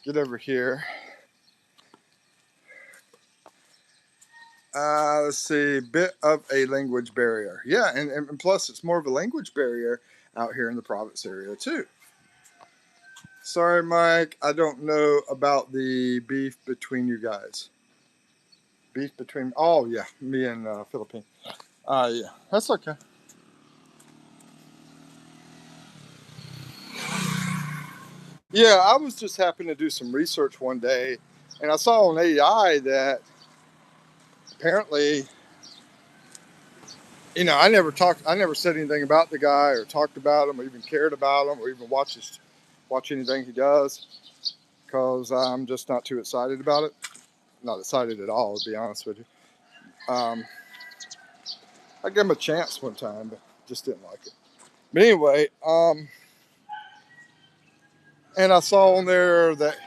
get over here. Let's see, bit of a language barrier. Yeah, and plus it's more of a language barrier out here in the province area too. Sorry, Mike. I don't know about the beef between you guys. Beef between. Oh yeah, me and Philippine. Yeah, that's okay. Yeah, I was just happening to do some research one day, and I saw on AI that apparently, I never said anything about the guy or talked about him or even cared about him or even watch anything he does because I'm just not too excited about it. Not excited at all, to be honest with you. Um, I gave him a chance one time, but just didn't like it. But anyway, and I saw on there that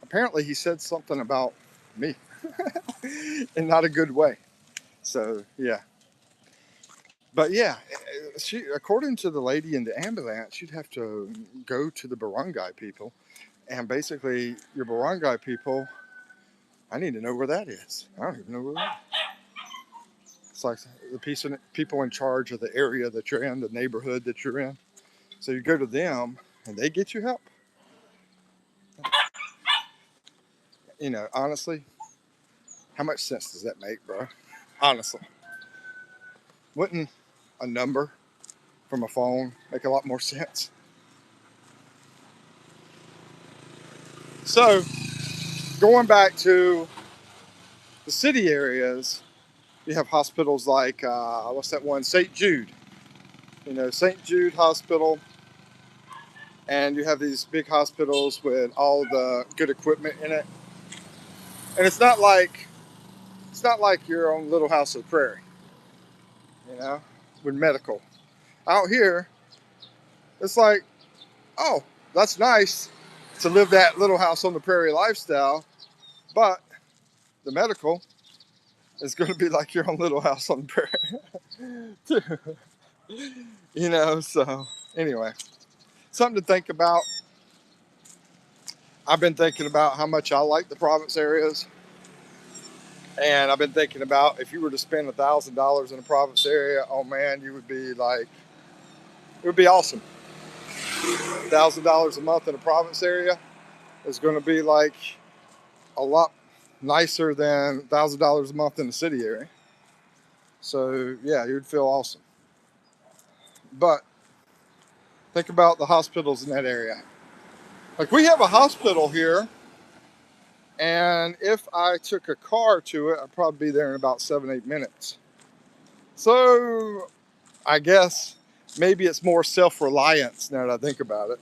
apparently he said something about me in not a good way. So yeah, but yeah, according to the lady in the ambulance, you'd have to go to the barangay people, and basically your barangay people. I need to know where that is. I don't even know where that is. It's like the people in charge of the area that you're in, the neighborhood that you're in. So you go to them, and they get you help. Honestly, how much sense does that make, bro? Honestly, wouldn't a number from a phone make a lot more sense? So, going back to the city areas, you have hospitals like, what's that one? St. Jude. St. Jude Hospital. And you have these big hospitals with all the good equipment in it. And it's not like your own little house of the prairie, you know, with medical. Out here, it's like, oh, that's nice to live that little house on the prairie lifestyle, but the medical is going to be like your own little house on the prairie, too. So anyway, something to think about. I've been thinking about how much I like the province areas, and I've been thinking about if you were to spend $1,000 in a province area, oh man, you would be like, it would be awesome. $1,000 a month in a province area is going to be like a lot nicer than $1,000 a month in the city area. So yeah, you would feel awesome. But think about the hospitals in that area. Like we have a hospital here, and if I took a car to it, I'd probably be there in about 7-8 minutes. So I guess maybe it's more self-reliance now that I think about it.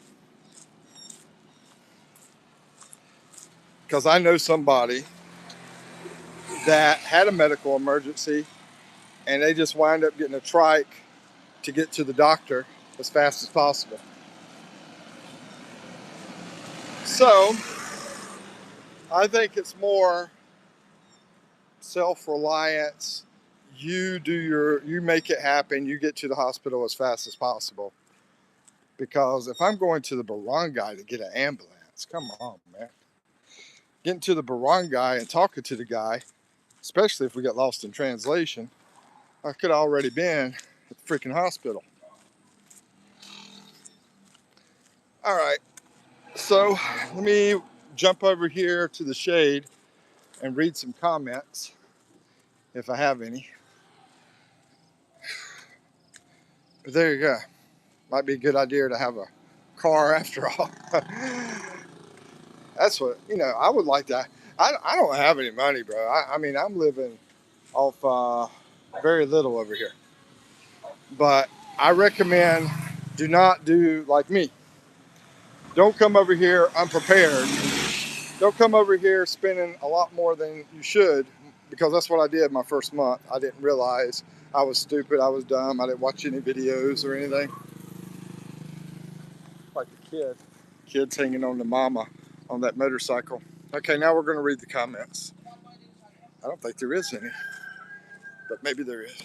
Because I know somebody that had a medical emergency and they just wind up getting a trike to get to the doctor as fast as possible. So I think it's more self-reliance. You make it happen. You get to the hospital as fast as possible. Because if I'm going to the barangay to get an ambulance, come on, man. Getting to the barangay and talking to the guy, especially if we get lost in translation, I could have already been at the freaking hospital. All right, so let me jump over here to the shade and read some comments if I have any. But there you go. Might be a good idea to have a car after all. That's what, I would like to. I don't have any money, bro. I mean, I'm living off very little over here. But I recommend do not do like me. Don't come over here unprepared. Don't come over here spending a lot more than you should, because that's what I did my first month. I didn't realize I was stupid. I was dumb. I didn't watch any videos or anything. Like a kid. Kids hanging on to mama on that motorcycle. Okay, now we're going to read the comments. I don't think there is any, but maybe there is.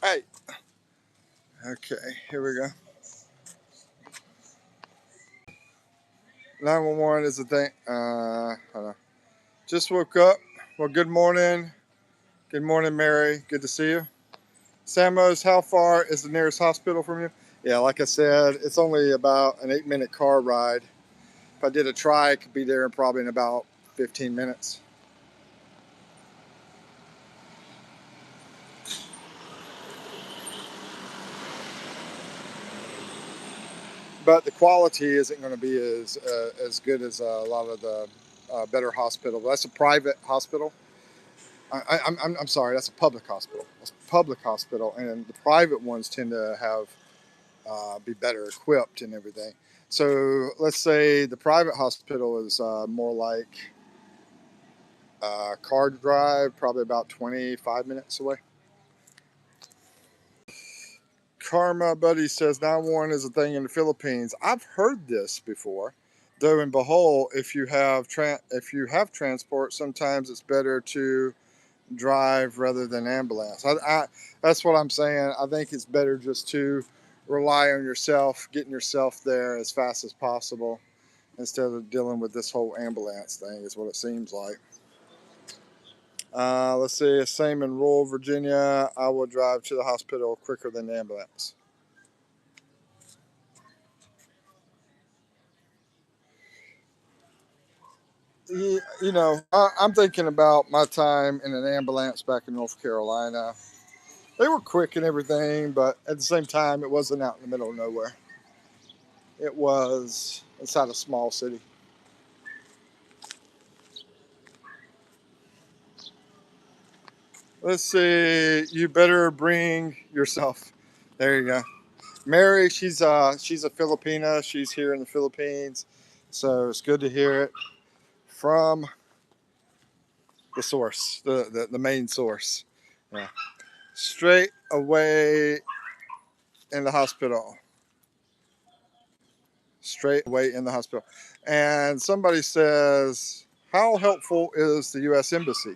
Hey. Okay, here we go. 911 is the thing. Hold on. Just woke up. Well, good morning. Good morning, Mary. Good to see you. Samos, how far is the nearest hospital from you? Yeah, like I said, it's only about an 8-minute car ride. If I did a try, I could be there probably in about 15 minutes. But the quality isn't going to be as good as a lot of the better hospitals. That's a private hospital. I'm sorry, that's a public hospital. That's a public hospital, and the private ones tend to have be better equipped and everything. So let's say the private hospital is more like car drive, probably about 25 minutes away. Karma Buddy says 911 is a thing in the Philippines. I've heard this before. Though and behold, if you have transport, sometimes it's better to drive rather than ambulance. That's what I'm saying. I think it's better just to rely on yourself, getting yourself there as fast as possible, instead of dealing with this whole ambulance thing. Is what it seems like. Let's see. Same in rural Virginia. I will drive to the hospital quicker than the ambulance. You know, I'm thinking about my time in an ambulance back in North Carolina. They were quick and everything, but at the same time, it wasn't out in the middle of nowhere. It was inside a small city. Let's see. You better bring yourself. There you go. Mary, she's a Filipina. She's here in the Philippines, so it's good to hear it from the source, the main source. Yeah. Straight away in the hospital. Straight away in the hospital. And somebody says, how helpful is the U.S. Embassy?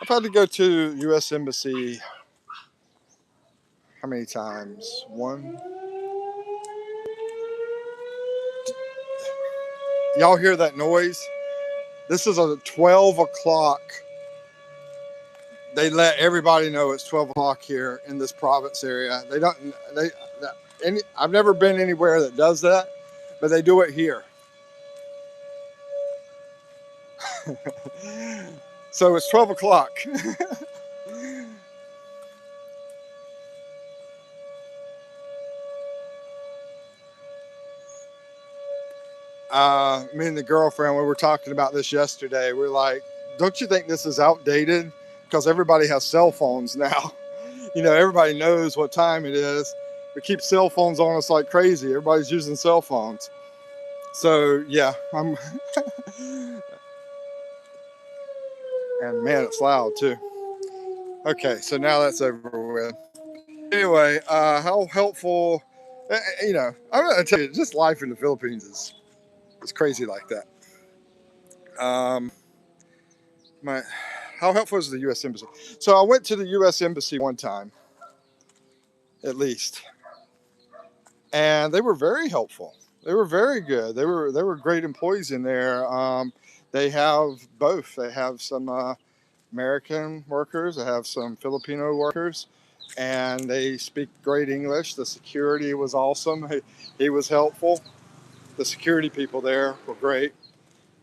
I've had to go to U.S. Embassy how many times? One. Y'all hear that noise? This is a 12 o'clock. They let everybody know it's 12 o'clock here in this province area. They don't, I've never been anywhere that does that, but they do it here. So it's 12 o'clock. Me and the girlfriend, we were talking about this yesterday. We're like, don't you think this is outdated? Because everybody has cell phones now. You know, everybody knows what time it is. We keep cell phones on us like crazy. Everybody's using cell phones. So yeah, I'm. And man, it's loud too. Okay, so now that's over with. Anyway, how helpful? You know, I'm gonna tell you, just life in the Philippines is crazy like that. Um, my how helpful is the U.S. Embassy? So I went to the U.S. Embassy one time, at least, and they were very helpful. They were very good. They were great employees in there. They have both. They have some American workers. They have some Filipino workers, and they speak great English. The security was awesome. He was helpful. The security people there were great.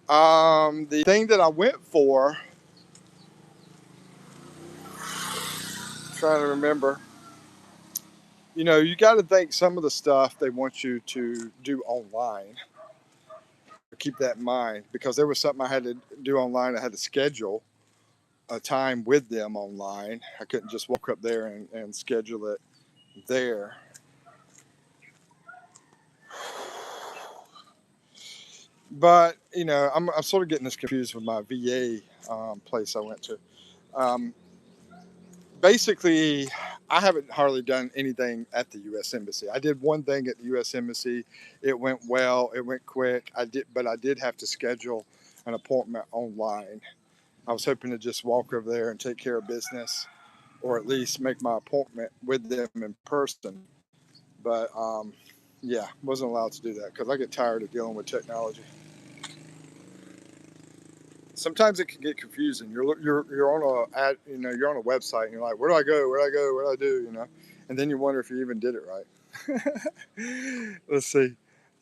The thing that I went for, trying to remember, you know, you got to think some of the stuff they want you to do online. Keep that in mind because there was something I had to do online. I had to schedule a time with them online. I couldn't just walk up there and schedule it there. But you know, I'm sort of getting this confused with my VA place I went to. Um, Basically, I haven't hardly done anything at the U.S. Embassy. I did one thing at the U.S. Embassy. It went well. It went quick. But I did have to schedule an appointment online. I was hoping to just walk over there and take care of business, or at least make my appointment with them in person. But yeah, wasn't allowed to do that because I get tired of dealing with technology. sometimes it can get confusing. You're on a you're on a website and you're like, where do I go? Where do I go? What do I do? And then you wonder if you even did it right. Let's see.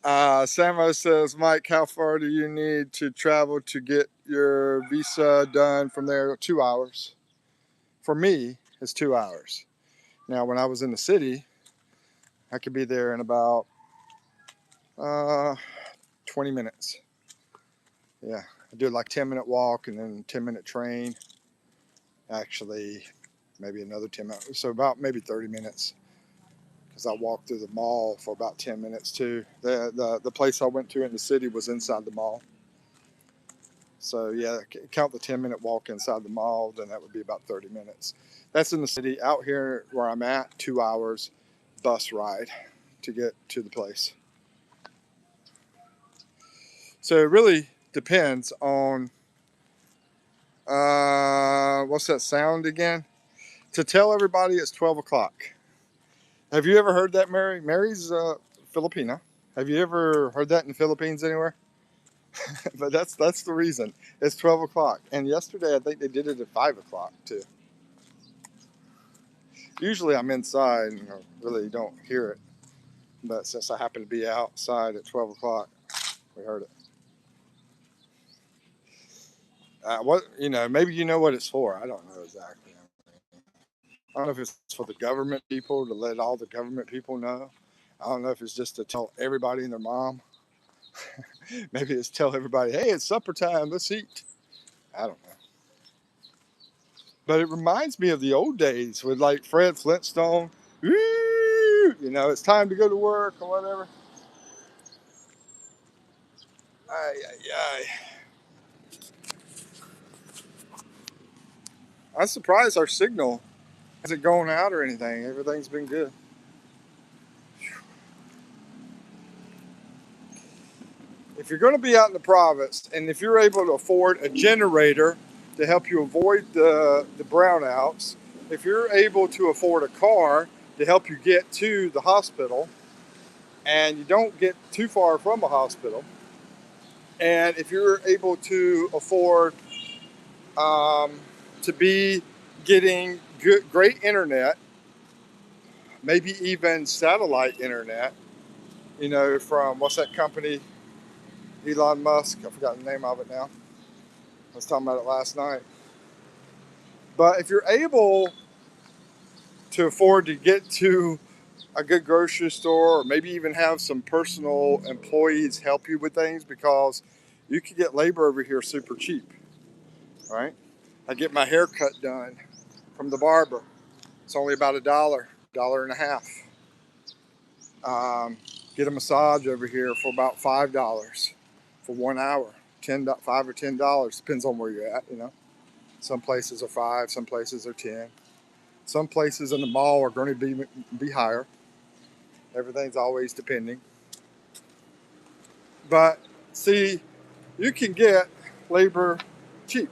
Samo says, Mike, how far do you need to travel to get your visa done from there? 2 hours. For me, it's 2 hours. Now, when I was in the city, I could be there in about 20 minutes. Yeah, I do like 10-minute walk and then 10-minute train. Actually, maybe another 10 minutes. So about maybe 30 minutes. Because I walked through the mall for about 10 minutes too. The place I went to in the city was inside the mall. So yeah, count the 10-minute walk inside the mall, then that would be about 30 minutes. That's in the city. Out here where I'm at, 2 hours bus ride to get to the place. So it really depends on, what's that sound again? To tell everybody it's 12 o'clock. Have you ever heard that, Mary? Mary's Filipina. Have you ever heard that in the Philippines anywhere? But that's the reason. It's 12 o'clock. And yesterday I think they did it at 5 o'clock too. Usually I'm inside and I really don't hear it. But since I happen to be outside at 12 o'clock, we heard it. Maybe you know what it's for. I don't know exactly. I don't know if it's for the government people to let all the government people know. I don't know if it's just to tell everybody and their mom. Maybe it's tell everybody, hey, it's supper time, let's eat. I don't know. But it reminds me of the old days with like Fred Flintstone. It's time to go to work or whatever. Ay, ay, ay. I'm surprised our signal hasn't gone out or anything. Everything's been good. If you're going to be out in the province and if you're able to afford a generator to help you avoid the brownouts, if you're able to afford a car to help you get to the hospital and you don't get too far from a hospital, and if you're able to afford to be getting great internet, maybe even satellite internet, from what's that company? Elon Musk. I forgot the name of it now. I was talking about it last night. But if you're able to afford to get to a good grocery store or maybe even have some personal employees help you with things, because you can get labor over here super cheap, right? I get my hair cut done from the barber. It's only about $1, $1.50. Get a massage over here for about $5 for 1 hour. $5 or $10, depends on where you're at, Some places are 5, some places are 10. Some places in the mall are going to be higher. Everything's always depending. But see, you can get labor cheap.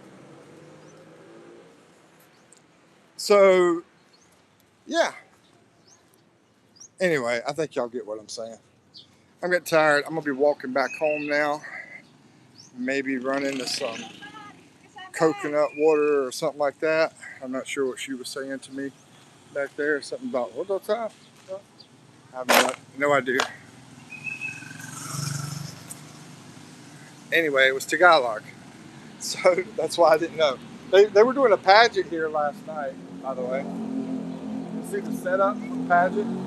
So, yeah. Anyway, I think y'all get what I'm saying. I'm getting tired. I'm going to be walking back home now. Maybe run into some coconut water or something like that. I'm not sure what she was saying to me back there. Something about, what's that time? I have no idea. Anyway, it was Tagalog. So that's why I didn't know. They were doing a pageant here last night, by the way. You see the setup for the pageant?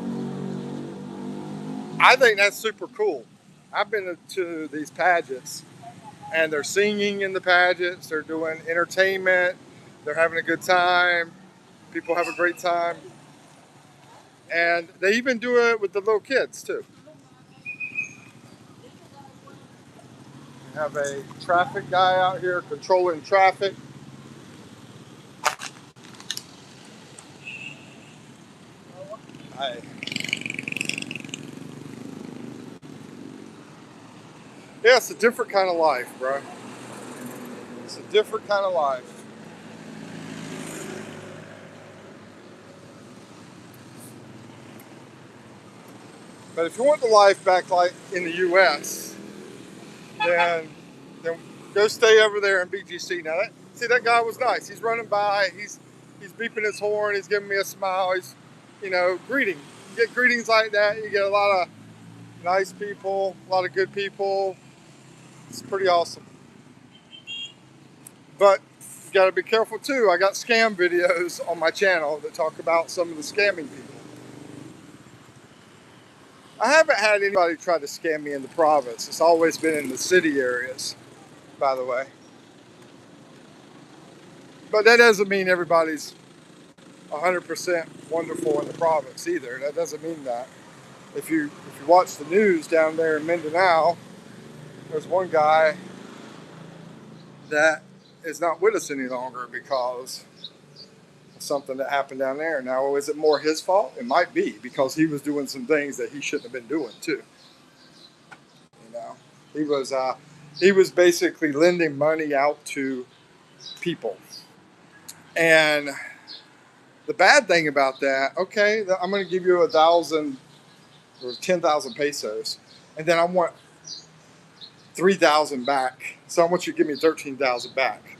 I think that's super cool. I've been to these pageants and they're singing in the pageants, they're doing entertainment, they're having a good time, people have a great time. And they even do it with the little kids too. You have a traffic guy out here controlling traffic. Yeah, it's a different kind of life, bro. It's a different kind of life. But if you want the life back like in the U.S., then Go stay over there in BGC. Now, see, that guy was nice. He's running by. He's beeping his horn. He's giving me a smile. He's, greeting. You get greetings like that. You get a lot of nice people, a lot of good people. It's pretty awesome. But you got to be careful too. I got scam videos on my channel that talk about some of the scamming people. I haven't had anybody try to scam me in the province. It's always been in the city areas, by the way. But that doesn't mean everybody's 100% wonderful in the province either. That doesn't mean that. If you watch the news down there in Mindanao, there's one guy that is not with us any longer because of something that happened down there. Now, is it more his fault? It might be, because he was doing some things that he shouldn't have been doing too. He was basically lending money out to people. And the bad thing about that, okay, I'm going to give you 1,000 or 10,000 pesos, and then I want 3,000 back. So I want you to give me 13,000 back.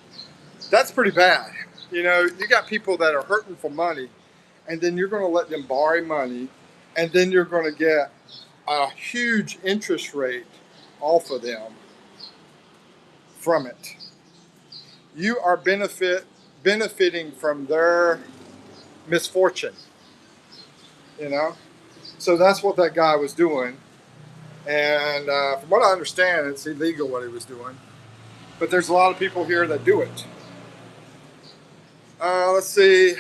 That's pretty bad. You got people that are hurting for money, and then you're going to let them borrow money, and then you're going to get a huge interest rate off of them from it. You are benefiting from their misfortune, So that's what that guy was doing. And from what I understand, it's illegal what he was doing. But there's a lot of people here that do it. Let's see.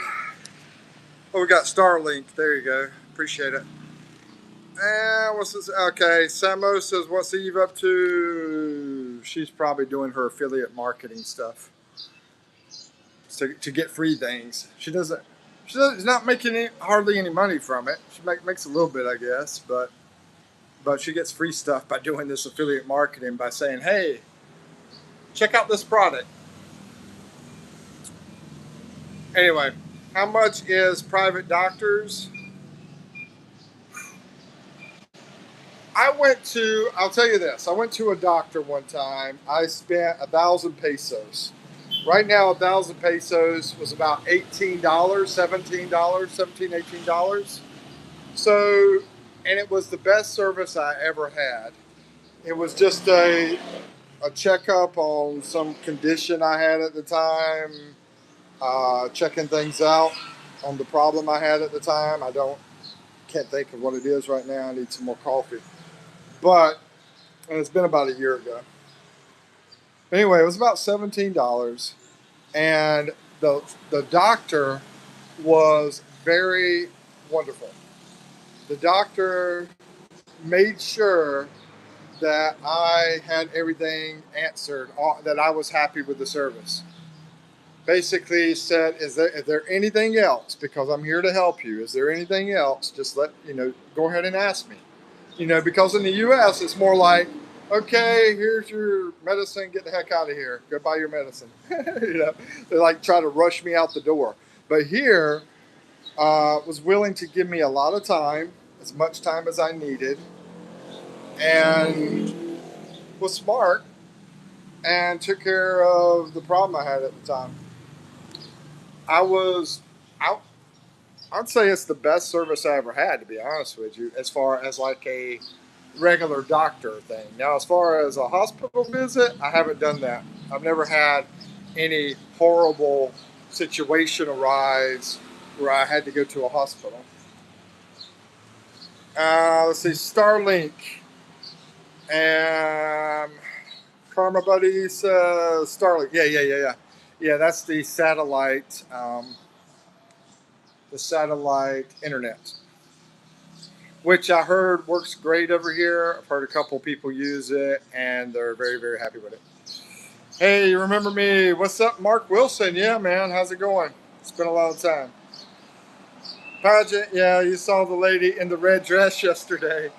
Oh, we got Starlink. There you go. Appreciate it. And what's this? Okay, Samo says, what's Eve up to? She's probably doing her affiliate marketing stuff to get free things. She's not making hardly any money from it. She makes a little bit, I guess, but she gets free stuff by doing this affiliate marketing by saying, hey, check out this product. Anyway, how much is private doctors? I'll tell you this. I went to a doctor one time. I spent 1,000 pesos. Right now, 1,000 pesos was about $18, $17, $18. So, and it was the best service I ever had. It was just a checkup on some condition I had at the time, checking things out on the problem I had at the time. Can't think of what it is right now. I need some more coffee. And it's been about a year ago. Anyway, it was about $17, and the doctor was very wonderful. The doctor made sure that I had everything answered, that I was happy with the service. Basically said, is there anything else? Because I'm here to help you. Is there anything else? Just go ahead and ask me. Because in the U.S. it's more like, okay, here's your medicine. Get the heck out of here. Go buy your medicine. They like try to rush me out the door. But here, was willing to give me a lot of time, as much time as I needed, and was smart and took care of the problem I had at the time. I'd say it's the best service I ever had, to be honest with you, as far as like a regular doctor thing. Now, as far as a hospital visit, I haven't done that. I've never had any horrible situation arise where I had to go to a hospital. Let's see, Starlink. And Karma Buddy says Starlink. Yeah. Yeah, that's the satellite internet, which I heard works great over here. I've heard a couple people use it, and they're very, very happy with it. Hey, you remember me? What's up, Mark Wilson? Yeah, man. How's it going? It's been a long time. Pageant, yeah, you saw the lady in the red dress yesterday.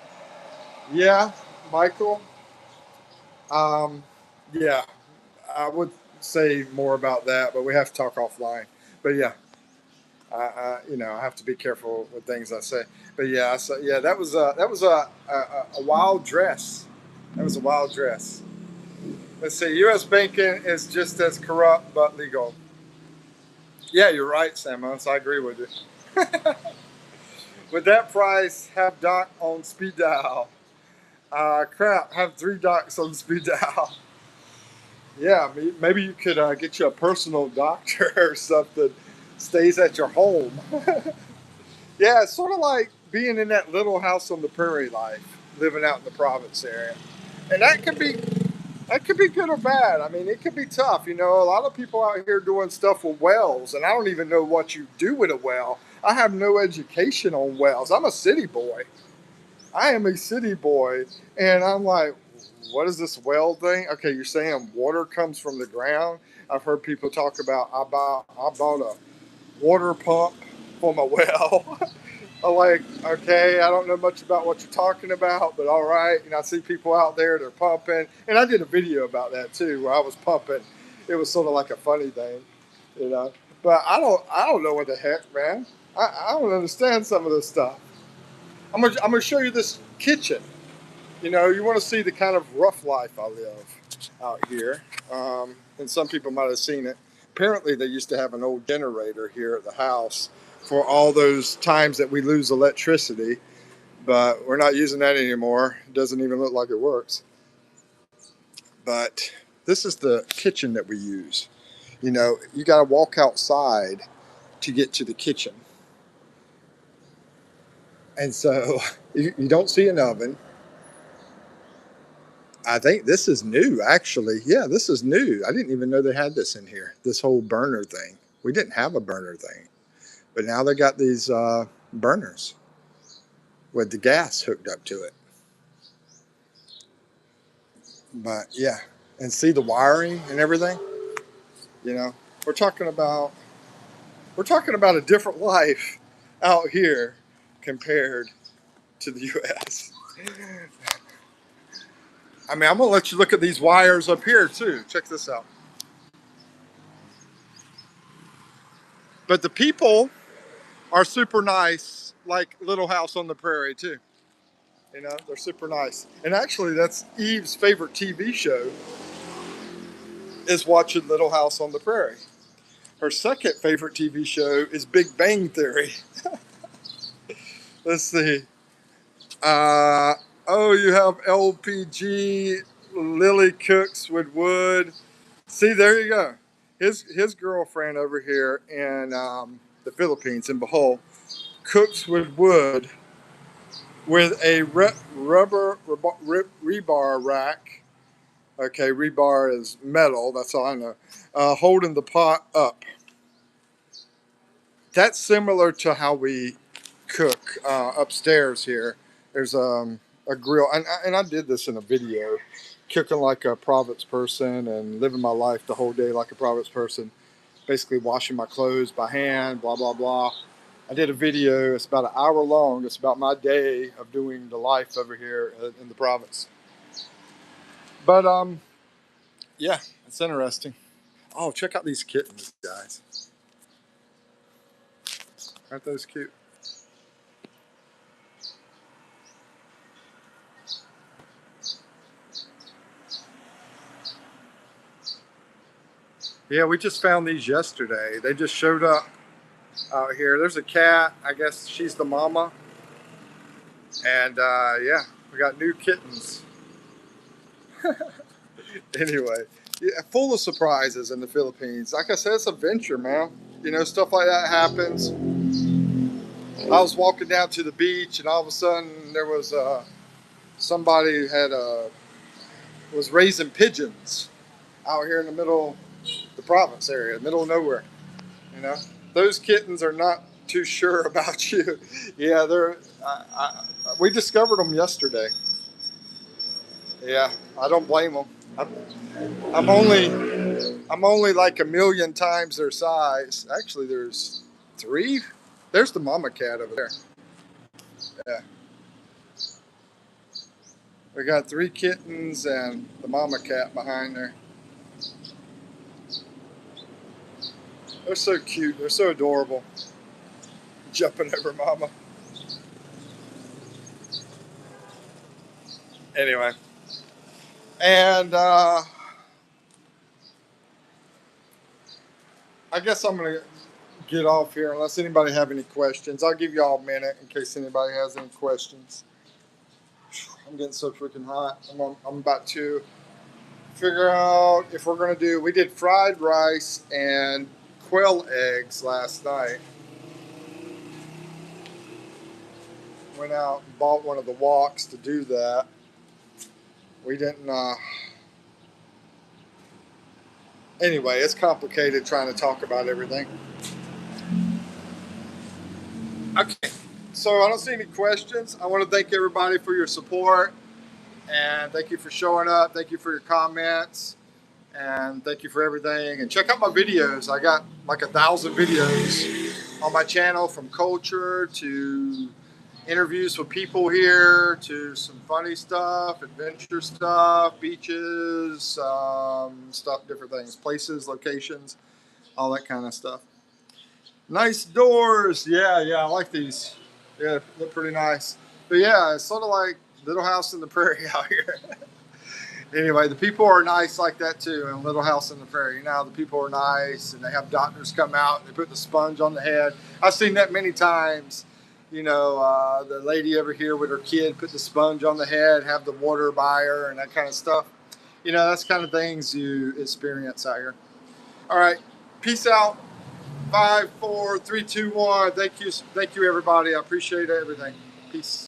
Yeah, Michael. Yeah, I would say more about that, but we have to talk offline. But yeah, I have to be careful with things I say. But yeah, that was a wild dress. That was a wild dress. Let's see. U.S. banking is just as corrupt but legal. Yeah, you're right, Samus. I agree with you. With that price, have doc on speed dial. Crap, have 3 docs on speed dial. Yeah, maybe you could get you a personal doctor or something. Stays at your home. Yeah, it's sort of like being in that little house on the prairie life, living out in the province area, and that could be good or bad. I mean, it could be tough. You know, a lot of people out here doing stuff with wells, and I don't even know what you do with a well. I have no education on wells. I'm a city boy. I am a city boy, and I'm like, what is this well thing? Okay, you're saying water comes from the ground. I've heard people talk about I bought a water pump for my well. I'm like, okay, I don't know much about what you're talking about, but all right. And I see people out there, they're pumping. And I did a video about that too, where I was pumping. It was sort of like a funny thing, you know. But I don't know what the heck, man. I don't understand some of this stuff. I'm gonna show you this kitchen. You know, you want to see the kind of rough life I live out here. And some people might have seen it. Apparently, they used to have an old generator here at the house for all those times that we lose electricity, but we're not using that anymore. It doesn't even look like it works. But this is the kitchen that we use. You know, you got to walk outside to get to the kitchen. And so you don't see an oven. I think this is new, actually. Yeah, this is new. I didn't even know they had this in here, this whole burner thing. We didn't have a burner thing. But now they got these burners with the gas hooked up to it. But yeah, and see the wiring and everything. You know, we're talking about we're talking about a different life out here compared to the U.S. I mean, I'm gonna let you look at these wires up here too. Check this out. But the people are super nice, like Little House on the Prairie too. You know, they're super nice. And actually, that's Eve's favorite TV show is watching Little House on the Prairie. Her second favorite TV show is Big Bang Theory. Let's see. Uh, oh, you have LPG. Lily cooks with wood. See, there you go. His girlfriend over here in the Philippines, in Bohol, cooks with wood with a rebar rack. Okay, rebar is metal. That's all I know. Holding the pot up. That's similar to how we cook upstairs here. There's a grill, and I did this in a video, cooking like a province person and living my life the whole day like a province person, basically washing my clothes by hand, blah, blah, blah. I did a video, it's about an hour long. It's about my day of doing the life over here in the province. But yeah, it's interesting. Oh, check out these kittens, guys. Aren't those cute? Yeah, we just found these yesterday. They just showed up out here. There's a cat. I guess she's the mama. And yeah, we got new kittens. Anyway, yeah, full of surprises in the Philippines. Like I said, it's a venture, man. You know, stuff like that happens. I was walking down to the beach, and all of a sudden there was somebody who had was raising pigeons out here in the middle of the province area, middle of nowhere. You know, those kittens are not too sure about you. Yeah, they're. We discovered them yesterday. Yeah, I don't blame them. I'm only like a million times their size. Actually, there's 3. There's the mama cat over there. Yeah, we got 3 kittens and the mama cat behind there. They're so cute. They're so adorable. Jumping over mama. Anyway, and I guess I'm gonna get off here unless anybody have any questions. I'll give y'all a minute in case anybody has any questions. I'm getting so freaking hot. I'm about to figure out if we're gonna do. We did fried rice and quail eggs last night. Went out and bought one of the woks to do that. We didn't. Anyway, it's complicated trying to talk about everything. Okay, so I don't see any questions. I want to thank everybody for your support, and thank you for showing up. Thank you for your comments, and thank you for everything. And check out my videos. I got like 1,000 videos on my channel, from culture to interviews with people here to some funny stuff, adventure stuff, beaches, stuff, different things, places, locations, all that kind of stuff. Nice doors. Yeah, I like these. Yeah, look pretty nice. But yeah, it's sort of like Little House in the Prairie out here. Anyway, the people are nice like that too in Little House in the Prairie. You know, the people are nice, and they have doctors come out and they put the sponge on the head. I've seen that many times. You know, the lady over here with her kid put the sponge on the head, have the water by her, and that kind of stuff. You know, that's kind of things you experience out here. All right, peace out. 5, 4, 3, 2, 1. Thank you, everybody. I appreciate everything. Peace.